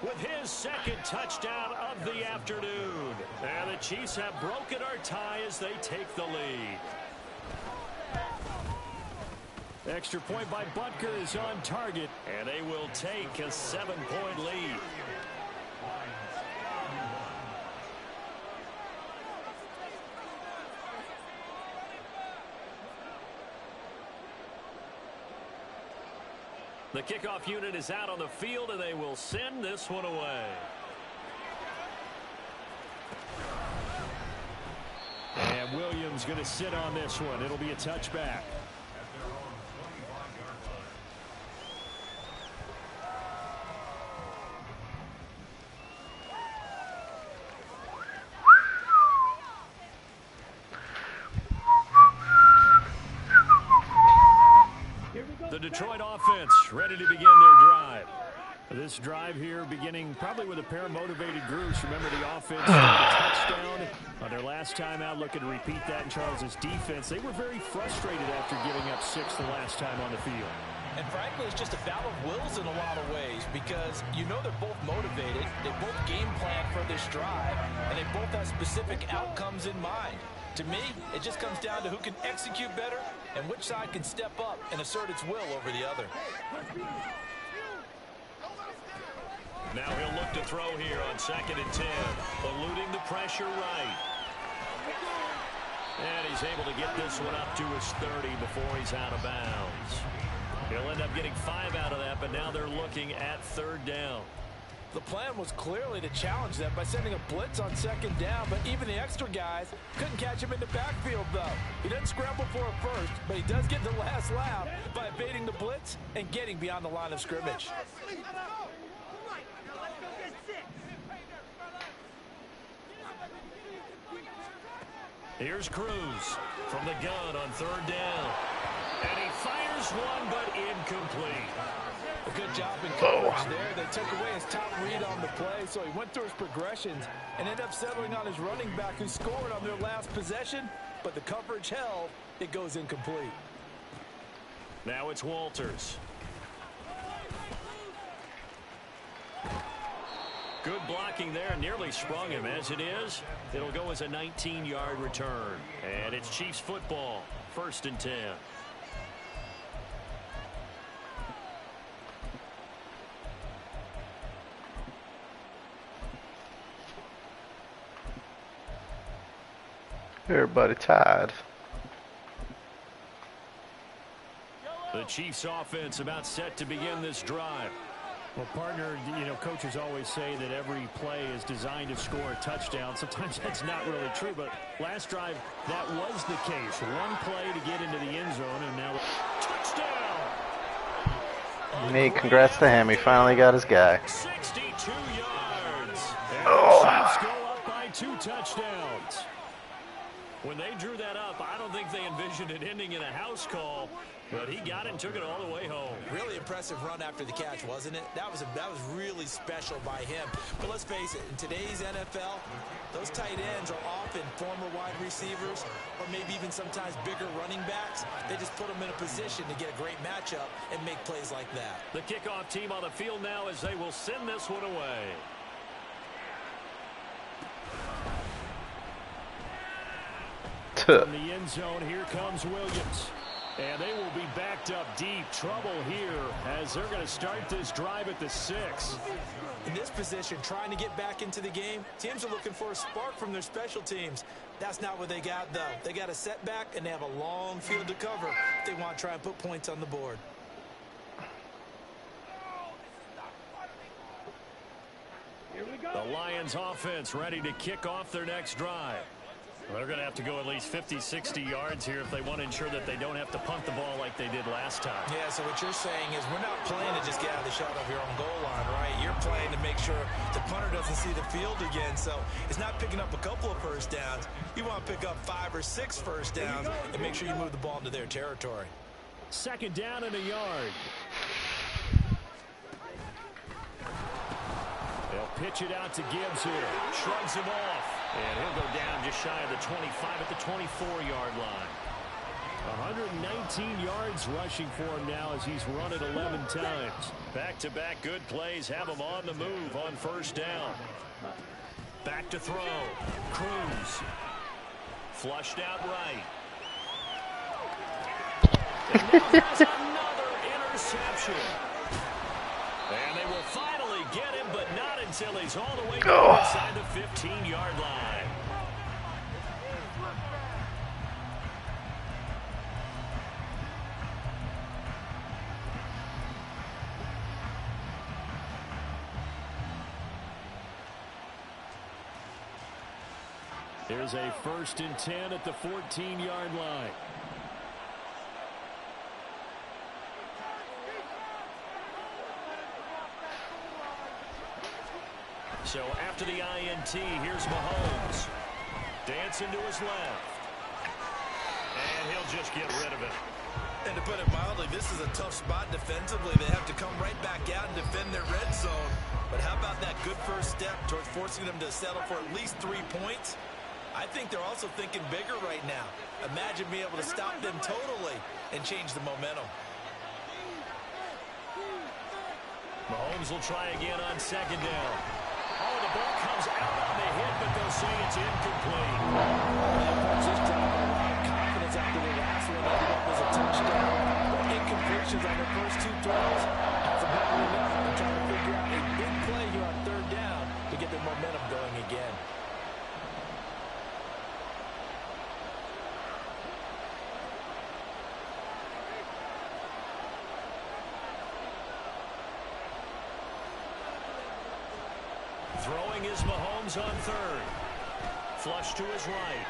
S1: with his second touchdown of the afternoon. And the Chiefs have broken our tie as they take the lead. Extra point by Butker is on target, and they will take a 7-point lead. The kickoff unit is out on the field, and they will send this one away. And Williams going to sit on this one. It'll be a touchback. The Detroit offense ready to begin their drive. This drive here beginning probably with a pair of motivated groups. Remember the offense scored a touchdown on their last time out. Looking to repeat that in Charles's defense. They were very frustrated after giving up 6 the last time on the field.
S4: And frankly, it's just a battle of wills in a lot of ways because you know they're both motivated. They both game plan for this drive, and they both have specific outcomes in mind. To me, it just comes down to who can execute better and which side can step up and assert its will over the other.
S1: Now he'll look to throw here on 2nd and 10, eluding the pressure right. And he's able to get this one up to his 30 before he's out of bounds. He'll end up getting 5 out of that, but now they're looking at 3rd down.
S4: The plan was clearly to challenge them by sending a blitz on 2nd down, but even the extra guys couldn't catch him in the backfield, though. He doesn't scramble for it first, but he does get the last laugh by evading the blitz and getting beyond the line of scrimmage.
S1: Here's Cruz from the gun on 3rd down. And he fires one, but incomplete.
S4: A good job in coverage there. They took away his top read on the play, so he went through his progressions and ended up settling on his running back who scored on their last possession, but the coverage held. It goes incomplete.
S1: Now it's Walters. Good blocking there, nearly sprung him. As it is, it'll go as a 19-yard return. And it's Chiefs football, 1st and 10.
S3: Everybody tied.
S1: The Chiefs offense about set to begin this drive.
S5: Well, partner, you know, coaches always say that every play is designed to score a touchdown. Sometimes that's not really true, but last drive, that was the case. One play to get into the end zone, and now touchdown!
S3: Hey, congrats to him. He finally got his guy.
S1: 62 yards. And the Chiefs go up by 2 touchdowns. When they drew that up, I don't think they envisioned it ending in a house call, but he got it and took it all the way home.
S2: Really impressive run after the catch, wasn't it? That was really special by him. But let's face it, in today's NFL, those tight ends are often former wide receivers or maybe even sometimes bigger running backs. They just put them in a position to get a great matchup and make plays like that.
S1: The kickoff team on the field now as they will send this one away. From the end zone, here comes Williams. And they will be backed up deep. Trouble here as they're going to start this drive at the 6.
S4: In this position, trying to get back into the game, teams are looking for a spark from their special teams. That's not what they got, though. They got a setback, and they have a long field to cover if they want to try and put points on the board.
S1: The Lions offense ready to kick off their next drive. They're going to have to go at least 50, 60 yards here if they want to ensure that they don't have to punt the ball like they did last time.
S4: Yeah, so what you're saying is we're not playing to just get out of the shot of your own goal line, right? You're playing to make sure the punter doesn't see the field again. So it's not picking up a couple of first downs. You want to pick up 5 or 6 first downs and make sure you move the ball into their territory.
S1: 2nd down and a yard. They'll pitch it out to Gibbs here. Shrugs him off. And he'll go down just shy of the 25 at the 24-yard line.
S5: 119 yards rushing for him now as he's run it 11 times.
S1: Back-to-back good plays have him on the move on first down. Back to throw. Cruz. Flushed out right. And now has another interception. And they will finally get him, but not until he's all the way inside the 15-yard line.
S5: Here's a 1st and 10 at the 14-yard line.
S1: So after the INT, here's Mahomes. Dancing to his left. And he'll just get rid of it.
S4: And to put it mildly, this is a tough spot defensively. They have to come right back out and defend their red zone. But how about that good first step towards forcing them to settle for at least 3 points? I think they're also thinking bigger right now. Imagine being able to stop them totally and change the momentum.
S1: Mahomes will try again on 2nd down. Oh, the ball comes out on the hit, but they'll say it's incomplete.
S4: Just dropping a lot of confidence after the last one that was a touchdown. But incompletions on the first 2 throws hasn't been enough. They're trying to figure out a big play here on 3rd down to get their momentum going again.
S1: Throwing is Mahomes on 3rd. Flush to his right.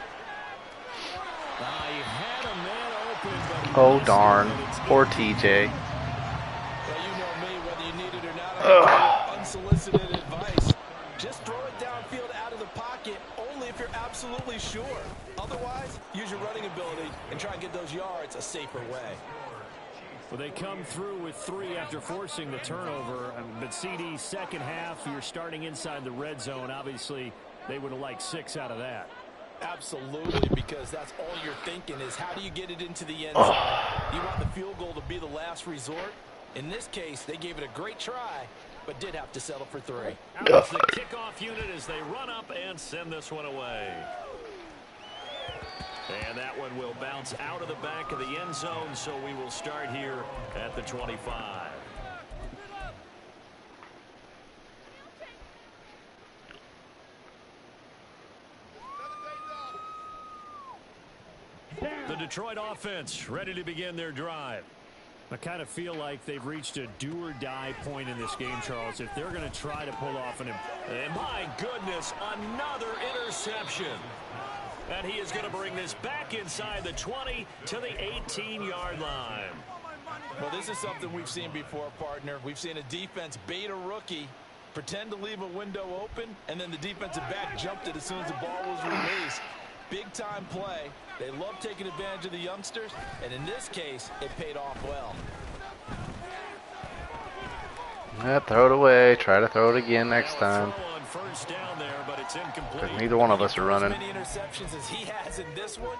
S5: He had a man open, but
S3: Oh, darn. Poor TJ.
S4: Well, you know me, whether you need it or not, I'm unsolicited advice. Just throw it downfield out of the pocket, only if you're absolutely sure. Otherwise, use your running ability and try and get those yards a safer way.
S5: Well, they come through with 3 after forcing the turnover. But CD, second half, you're starting inside the red zone. Obviously, they would have liked 6 out of that.
S4: Absolutely, because that's all you're thinking is how do you get it into the end zone? You want the field goal to be the last resort. In this case, they gave it a great try, but did have to settle for 3.
S1: Out of the kickoff unit as they run up and send this one away. And that one will bounce out of the back of the end zone, so we will start here at the 25. The Detroit offense ready to begin their drive.
S5: I kind of feel like they've reached a do-or-die point in this game, Charles. If they're going to try to pull off an...
S1: And my goodness, another interception. And he is going to bring this back inside the 20 to the 18-yard line.
S4: Well, this is something we've seen before, partner. We've seen a defense bait a rookie, pretend to leave a window open, and then the defensive back jumped it as soon as the ball was released. Big-time play. They love taking advantage of the youngsters, and in this case, it paid off well.
S3: Yeah, throw it away. Try to throw it again next time.
S1: On first down there, but it's incomplete.
S3: Because neither one of us are running.
S4: As many interceptions as he has in this one,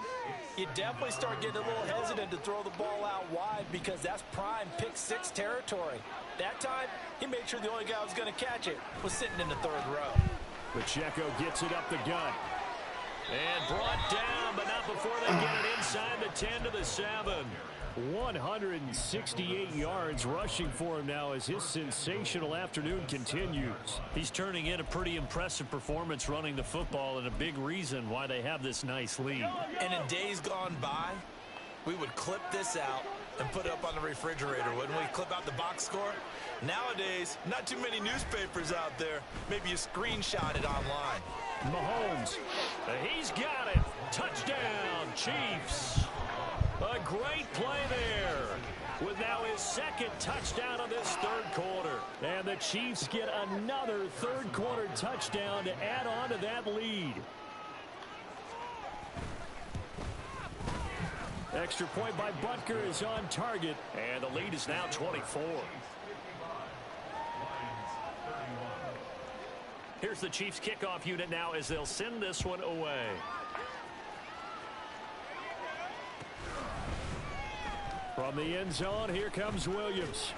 S4: you definitely start getting a little hesitant to throw the ball out wide because that's prime pick 6 territory. That time, he made sure the only guy who was going to catch it was sitting in the 3rd row.
S5: Pacheco gets it up the gut.
S1: And brought down, but not before they get it inside the 10 to the 7.
S5: 168 yards rushing for him now as his sensational afternoon continues.
S1: He's turning in a pretty impressive performance running the football, and a big reason why they have this nice lead.
S4: And in days gone by, we would clip this out and put it up on the refrigerator, wouldn't we? Clip out the box score. Nowadays, not too many newspapers out there. Maybe you screenshot it online.
S5: Mahomes.
S1: He's got it. Touchdown, Chiefs. A great play there with now his 2nd touchdown of this 3rd quarter.
S5: And the Chiefs get another 3rd quarter touchdown to add on to that lead. Extra point by Butker is on target.
S1: And the lead is now 24. Here's the Chiefs kickoff unit now as they'll send this one away.
S5: From the end zone, here comes Williams.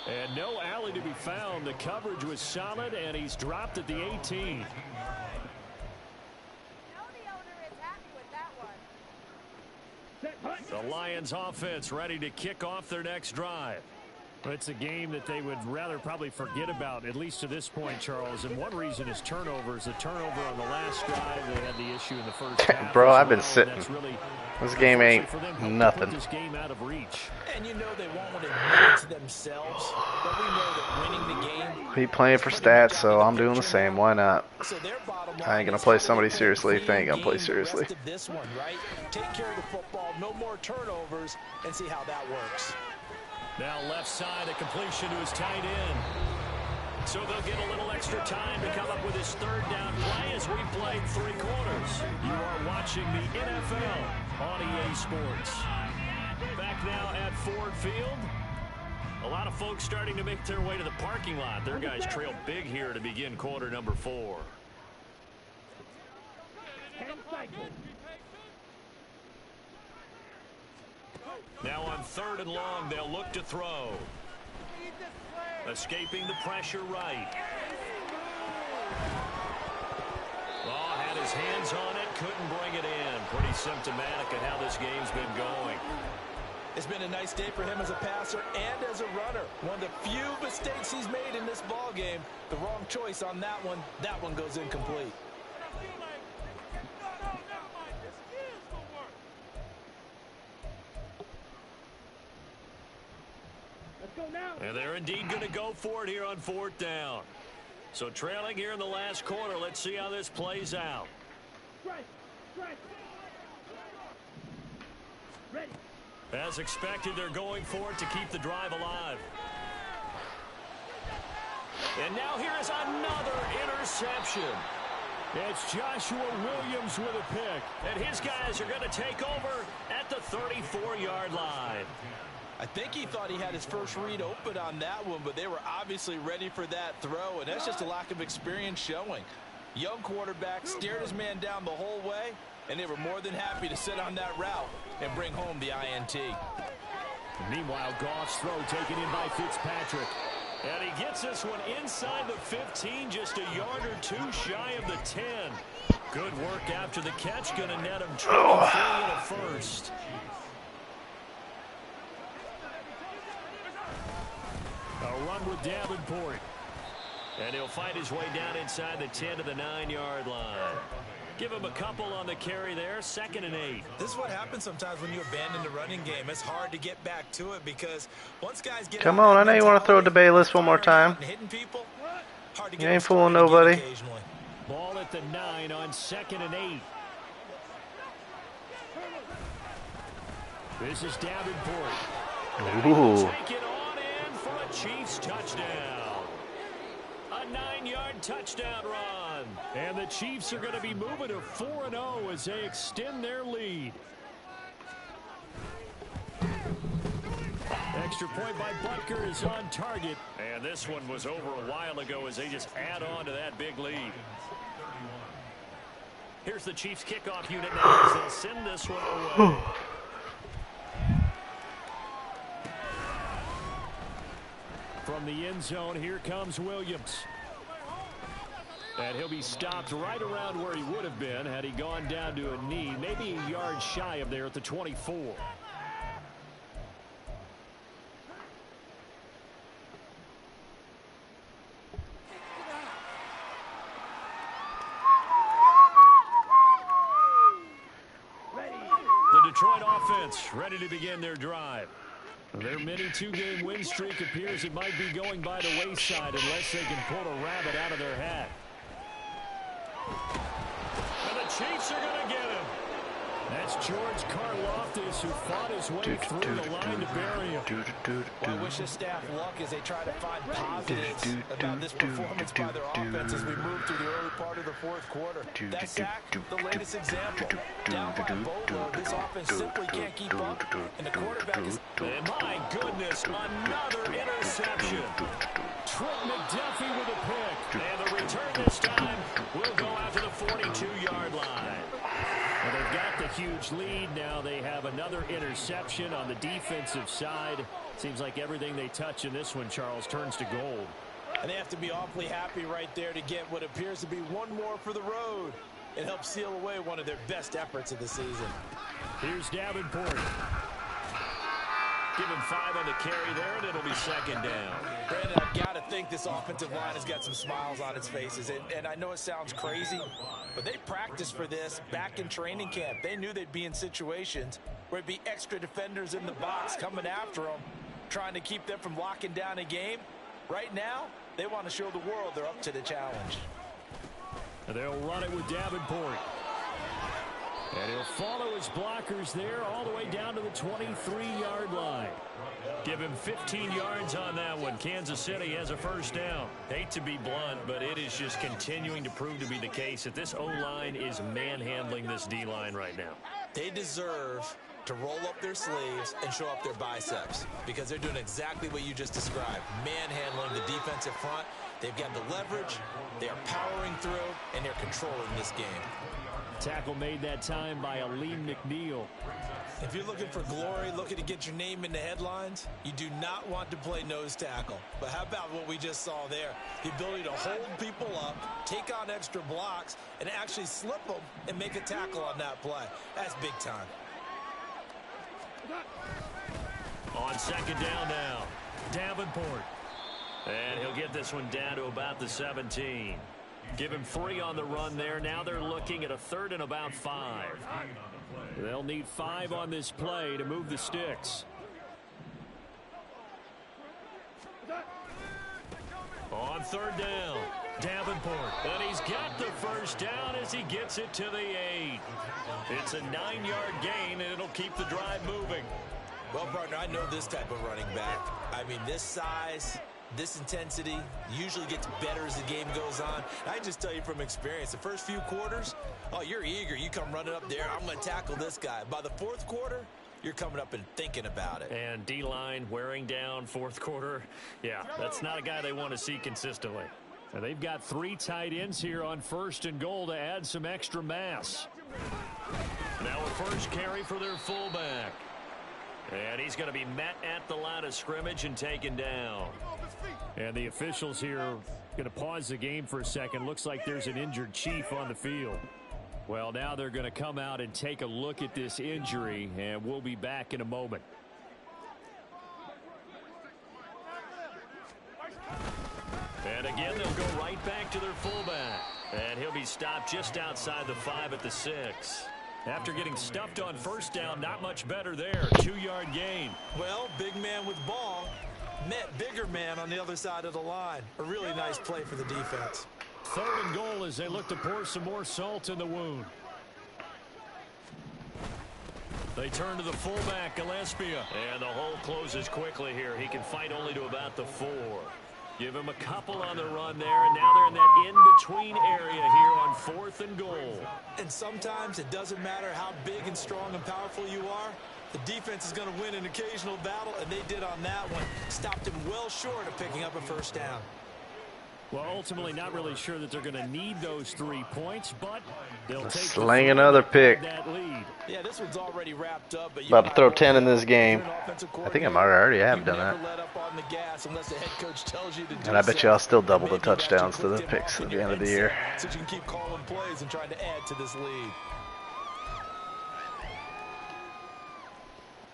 S5: And no alley to be found. The coverage was solid, and he's dropped at the 18. The Lions offense ready to kick off their next drive. It's a game that they would rather probably forget about, at least to this point, Charles. And one reason is turnovers. The turnover on the last drive, they had the issue in the first half.
S3: Bro, I've been sitting.
S5: Really,
S3: this game ain't nothing.
S5: This game out of reach.
S2: And you know they won't want to admit it to themselves, but we know that winning the game.
S3: He playing for stats, so I'm doing the same. Why not? I ain't gonna play somebody seriously if they ain't gonna play seriously.
S2: This one, right? Take care of the football, no more turnovers, and see how that works.
S5: Now left side, a completion to his tight end. So they'll get a little extra time to come up with his third down play as we play 3 quarters. You are watching the NFL on EA Sports. Back now at Ford Field. A lot of folks starting to make their way to the parking lot. Their guys trail big here to begin quarter number 4. Now on 3rd and long, they'll look to throw. Escaping the pressure right. Oh, had his hands on it, couldn't bring it in. Pretty symptomatic of how this game's been going.
S2: It's been a nice day for him as a passer and as a runner. One of the few mistakes he's made in this ball game. The wrong choice on that one. That one goes incomplete.
S5: And they're indeed going to go for it here on 4th down. So trailing here in the last quarter. Let's see how this plays out. As expected, they're going for it to keep the drive alive. And now here is another interception. It's Joshua Williams with a pick. And his guys are going to take over at the 34-yard line.
S2: I think he thought he had his first read open on that one, but they were obviously ready for that throw, and that's just a lack of experience showing. Young quarterback stared his man down the whole way, and they were more than happy to sit on that route and bring home the INT.
S5: Meanwhile, Goff's throw taken in by Fitzpatrick. And he gets this one inside the 15, just a yard or 2 shy of the 10. Good work after the catch, going to net him 23 and a first. A run with Davenport. And he'll fight his way down inside the 10 to the 9-yard line. Give him a couple on the carry there, 2nd and 8.
S2: This is what happens sometimes when you abandon the running game. It's hard to get back to it because once guys get...
S3: Come on, I know you want to throw it to Bayless one more time.
S2: People,
S3: you ain't fooling nobody.
S5: Ball at the 9 on 2nd and 8. This is Davenport.
S3: Ooh.
S5: Take it on in for a Chiefs touchdown. A 9-yard touchdown run. And the Chiefs are going to be moving to 4-0 as they extend their lead. Extra point by Butker is on target. And this one was over a while ago as they just add on to that big lead. Here's the Chiefs kickoff unit now as they'll send this one away. From the end zone, here comes Williams. And he'll be stopped right around where he would have been had he gone down to a knee, maybe a yard shy of there at the 24. The Detroit offense ready to begin their drive. Their mini 2-game win streak appears it might be going by the wayside unless they can pull a rabbit out of their hat. And the Chiefs are going to get him. That's George Karlaftis who fought his way through the line to bury him.
S2: Well, I wish the staff luck as they try to find positives about this performance by their offense as we move through the early part of the 4th quarter. That sack, the latest example. Down by a boatload, this offense simply can't keep up, and the quarterback is...
S5: And my goodness, another interception. Trent McDuffie with a pick. And the return this time will go out to the 42-yard line. Well, they've got the huge lead. Now they have another interception on the defensive side. Seems like everything they touch in this one, Charles, turns to gold.
S4: And they have to be awfully happy right there to get what appears to be one more for the road. It helps seal away one of their best efforts of the season.
S5: Here's Davenport. Give him 5 on the carry there, and it'll be second down.
S4: Brandon, I've got to think this offensive line has got some smiles on its faces. And I know it sounds crazy, but they practiced for this back in training camp. They knew they'd be in situations where it'd be extra defenders in the box coming after them, trying to keep them from locking down a game. Right now, they want to show the world they're up to the challenge.
S5: And they'll run it with Davenport. And he'll follow his blockers there all the way down to the 23-yard line. Give him 15 yards on that one. Kansas City has a first down. Hate to be blunt, but it is just continuing to prove to be the case that this O-line is manhandling this D-line right now.
S2: They deserve to roll up their sleeves and show up their biceps because they're doing exactly what you just described, manhandling the defensive front. They've got the leverage, they are powering through, and they're controlling this game.
S5: Tackle made that time by Aleem McNeil.
S2: If you're looking for glory, looking to get your name in the headlines, you do not want to play nose tackle. But how about what we just saw there? The ability to hold people up, take on extra blocks, and actually slip them and make a tackle on that play. That's big time.
S5: On second down now, Davenport. And he'll get this one down to about the 17. Give him 3 on the run there. Now they're looking at a 3rd and about 5. They'll need 5 on this play to move the sticks. On 3rd down, Davenport. And he's got the first down as he gets it to the 8. It's a 9-yard gain, and it'll keep the drive moving.
S2: Well, partner, I know this type of running back. I mean, this size, this intensity usually gets better as the game goes on. I can just tell you from experience, the first few quarters, oh, you're eager. You come running up there, I'm going to tackle this guy. By the 4th quarter, you're coming up and thinking about it.
S5: And D-line wearing down 4th quarter. Yeah, that's not a guy they want to see consistently. And they've got 3 tight ends here on 1st and goal to add some extra mass. Now a first carry for their fullback. And he's going to be met at the line of scrimmage and taken down. And the officials here are going to pause the game for a second. Looks like there's an injured Chief on the field. Well, now they're going to come out and take a look at this injury, and we'll be back in a moment. And again, they'll go right back to their fullback. And he'll be stopped just outside the 5 at the 6. After getting stuffed on first down, not much better there. 2-yard gain.
S2: Well, big man with ball met bigger man on the other side of the line. A really nice play for the defense.
S5: 3rd and goal as they look to pour some more salt in the wound. They turn to the fullback, Gillespie. And the hole closes quickly here. He can fight only to about the 4. Give him a couple on the run there, and now they're in that in-between area here on 4th and goal.
S2: And sometimes it doesn't matter how big and strong and powerful you are. The defense is going to win an occasional battle, and they did on that one. Stopped him well short of picking up a first down.
S5: Well, ultimately not really sure that they're going to need those 3 points, but they'll take
S3: sling another pick.
S5: That lead.
S4: Yeah, this one's already wrapped up. But
S3: About to throw 10 in this game. I think I might already have done that. And I bet you I'll still double the touchdowns to the picks at the end of the year.
S4: So you can keep calling plays and trying to add to this lead.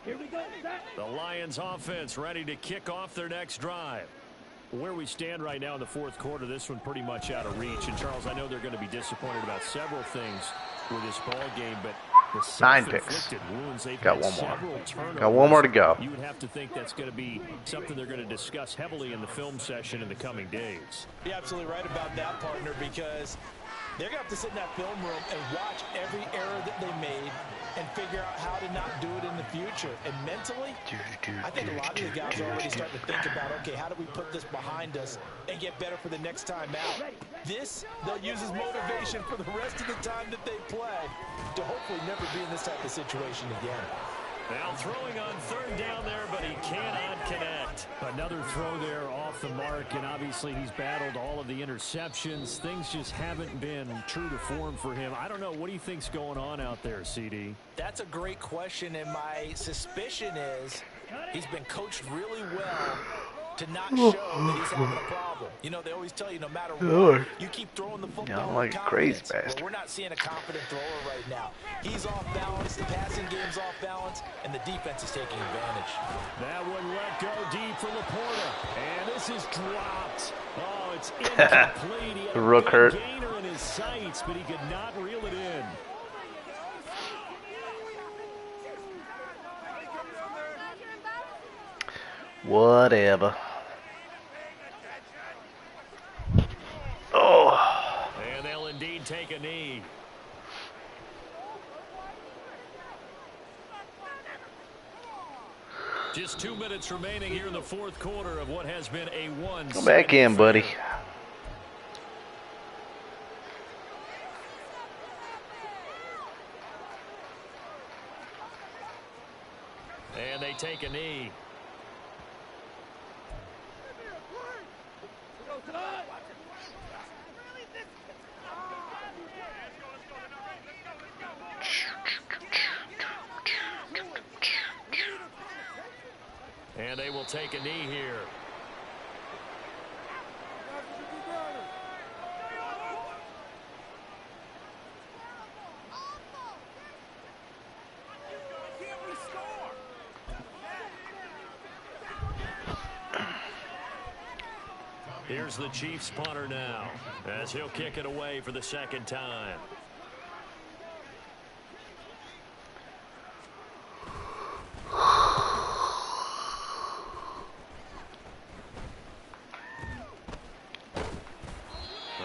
S5: Here we go. The Lions offense ready to kick off their next drive. Where we stand right now in the 4th quarter, this one pretty much out of reach. And, Charles, I know they're going to be disappointed about several things with this ball game, but the
S3: 9 picks.
S5: Wounds,
S3: Got one more. Got one more to go.
S5: You would have to think that's going to be something they're going to discuss heavily in the film session in the coming days.
S4: You're absolutely right about that, partner, because they're going to have to sit in that film room and watch every error that they made and figure out how to not do it in the future. And mentally, I think a lot of the guys are already starting to think about, okay, how do we put this behind us and get better for the next time out? This, they'll use as motivation for the rest of the time that they play to hopefully never be in this type of situation again.
S1: Now throwing on third down there, but he cannot connect.
S5: Another throw there off the mark, and obviously he's battled all of the interceptions. Things just haven't been true to form for him. I don't know. What do you think's going on out there, CD?
S4: That's a great question, and my suspicion is he's been coached really well to not show that he's having a problem. You know, they always tell you no matter what, you keep throwing the football.
S3: Yeah, I'm like a crazy bastard.
S4: But we're not seeing a confident thrower right now. He's off balance, the passing game's off balance, and the defense is taking advantage.
S5: That one let go deep for Laporta, and this is dropped. Oh, it's incomplete. He had
S3: The rook
S5: a
S3: hurt.
S5: gainer in his sights, but he could not reel it in.
S3: Whatever. Oh.
S1: And they'll indeed take a knee. Just 2 minutes remaining here in the fourth quarter of what has been a one.
S3: Go back in, buddy.
S1: And they take a knee. And they will take a knee here. Here's the Chiefs punter now, as he'll kick it away for the second time.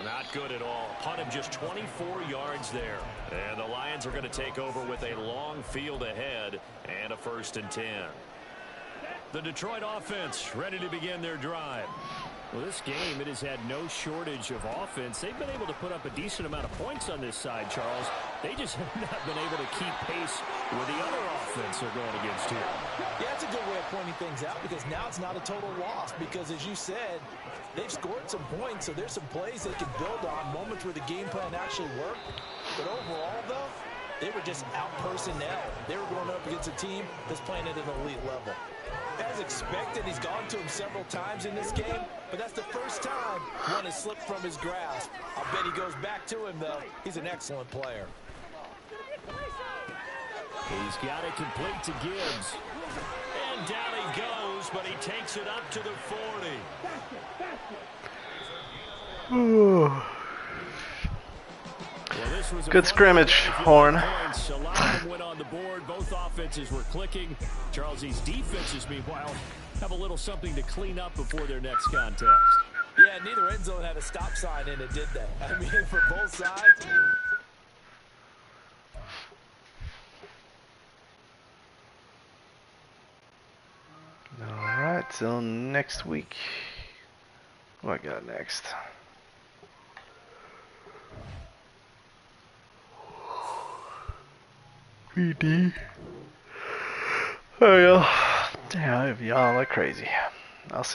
S1: Not good at all. Punt him just 24 yards there. And the Lions are going to take over with a long field ahead and a 1st and 10. The Detroit offense ready to begin their drive.
S5: Well, this game, it has had no shortage of offense. They've been able to put up a decent amount of points on this side, Charles. They just have not been able to keep pace with the other offense they're going against here.
S4: Yeah, that's a good way of pointing things out, because now it's not a total loss, because as you said, they've scored some points, so there's some plays they can build on, moments where the game plan actually worked. But overall, though, they were just out personnel. They were going up against a team that's playing at an elite level. As expected, he's gone to him several times in this game, but that's the first time one has slipped from his grasp. I'll bet he goes back to him, though. He's an excellent player.
S5: He's got it complete to Gibbs.
S1: And down he goes, but he takes it up to the 40.
S5: Well,
S3: good scrimmage, Horn.
S5: A lot of them went on the board. Both offenses were clicking. Charles, these defenses, meanwhile, have a little something to clean up before their next contest.
S4: Yeah, neither end zone had a stop sign in it, did they? I mean, for both sides.
S3: All right, till next week. What I got next? PD. Oh yeah. Damn, y'all like crazy. I'll see.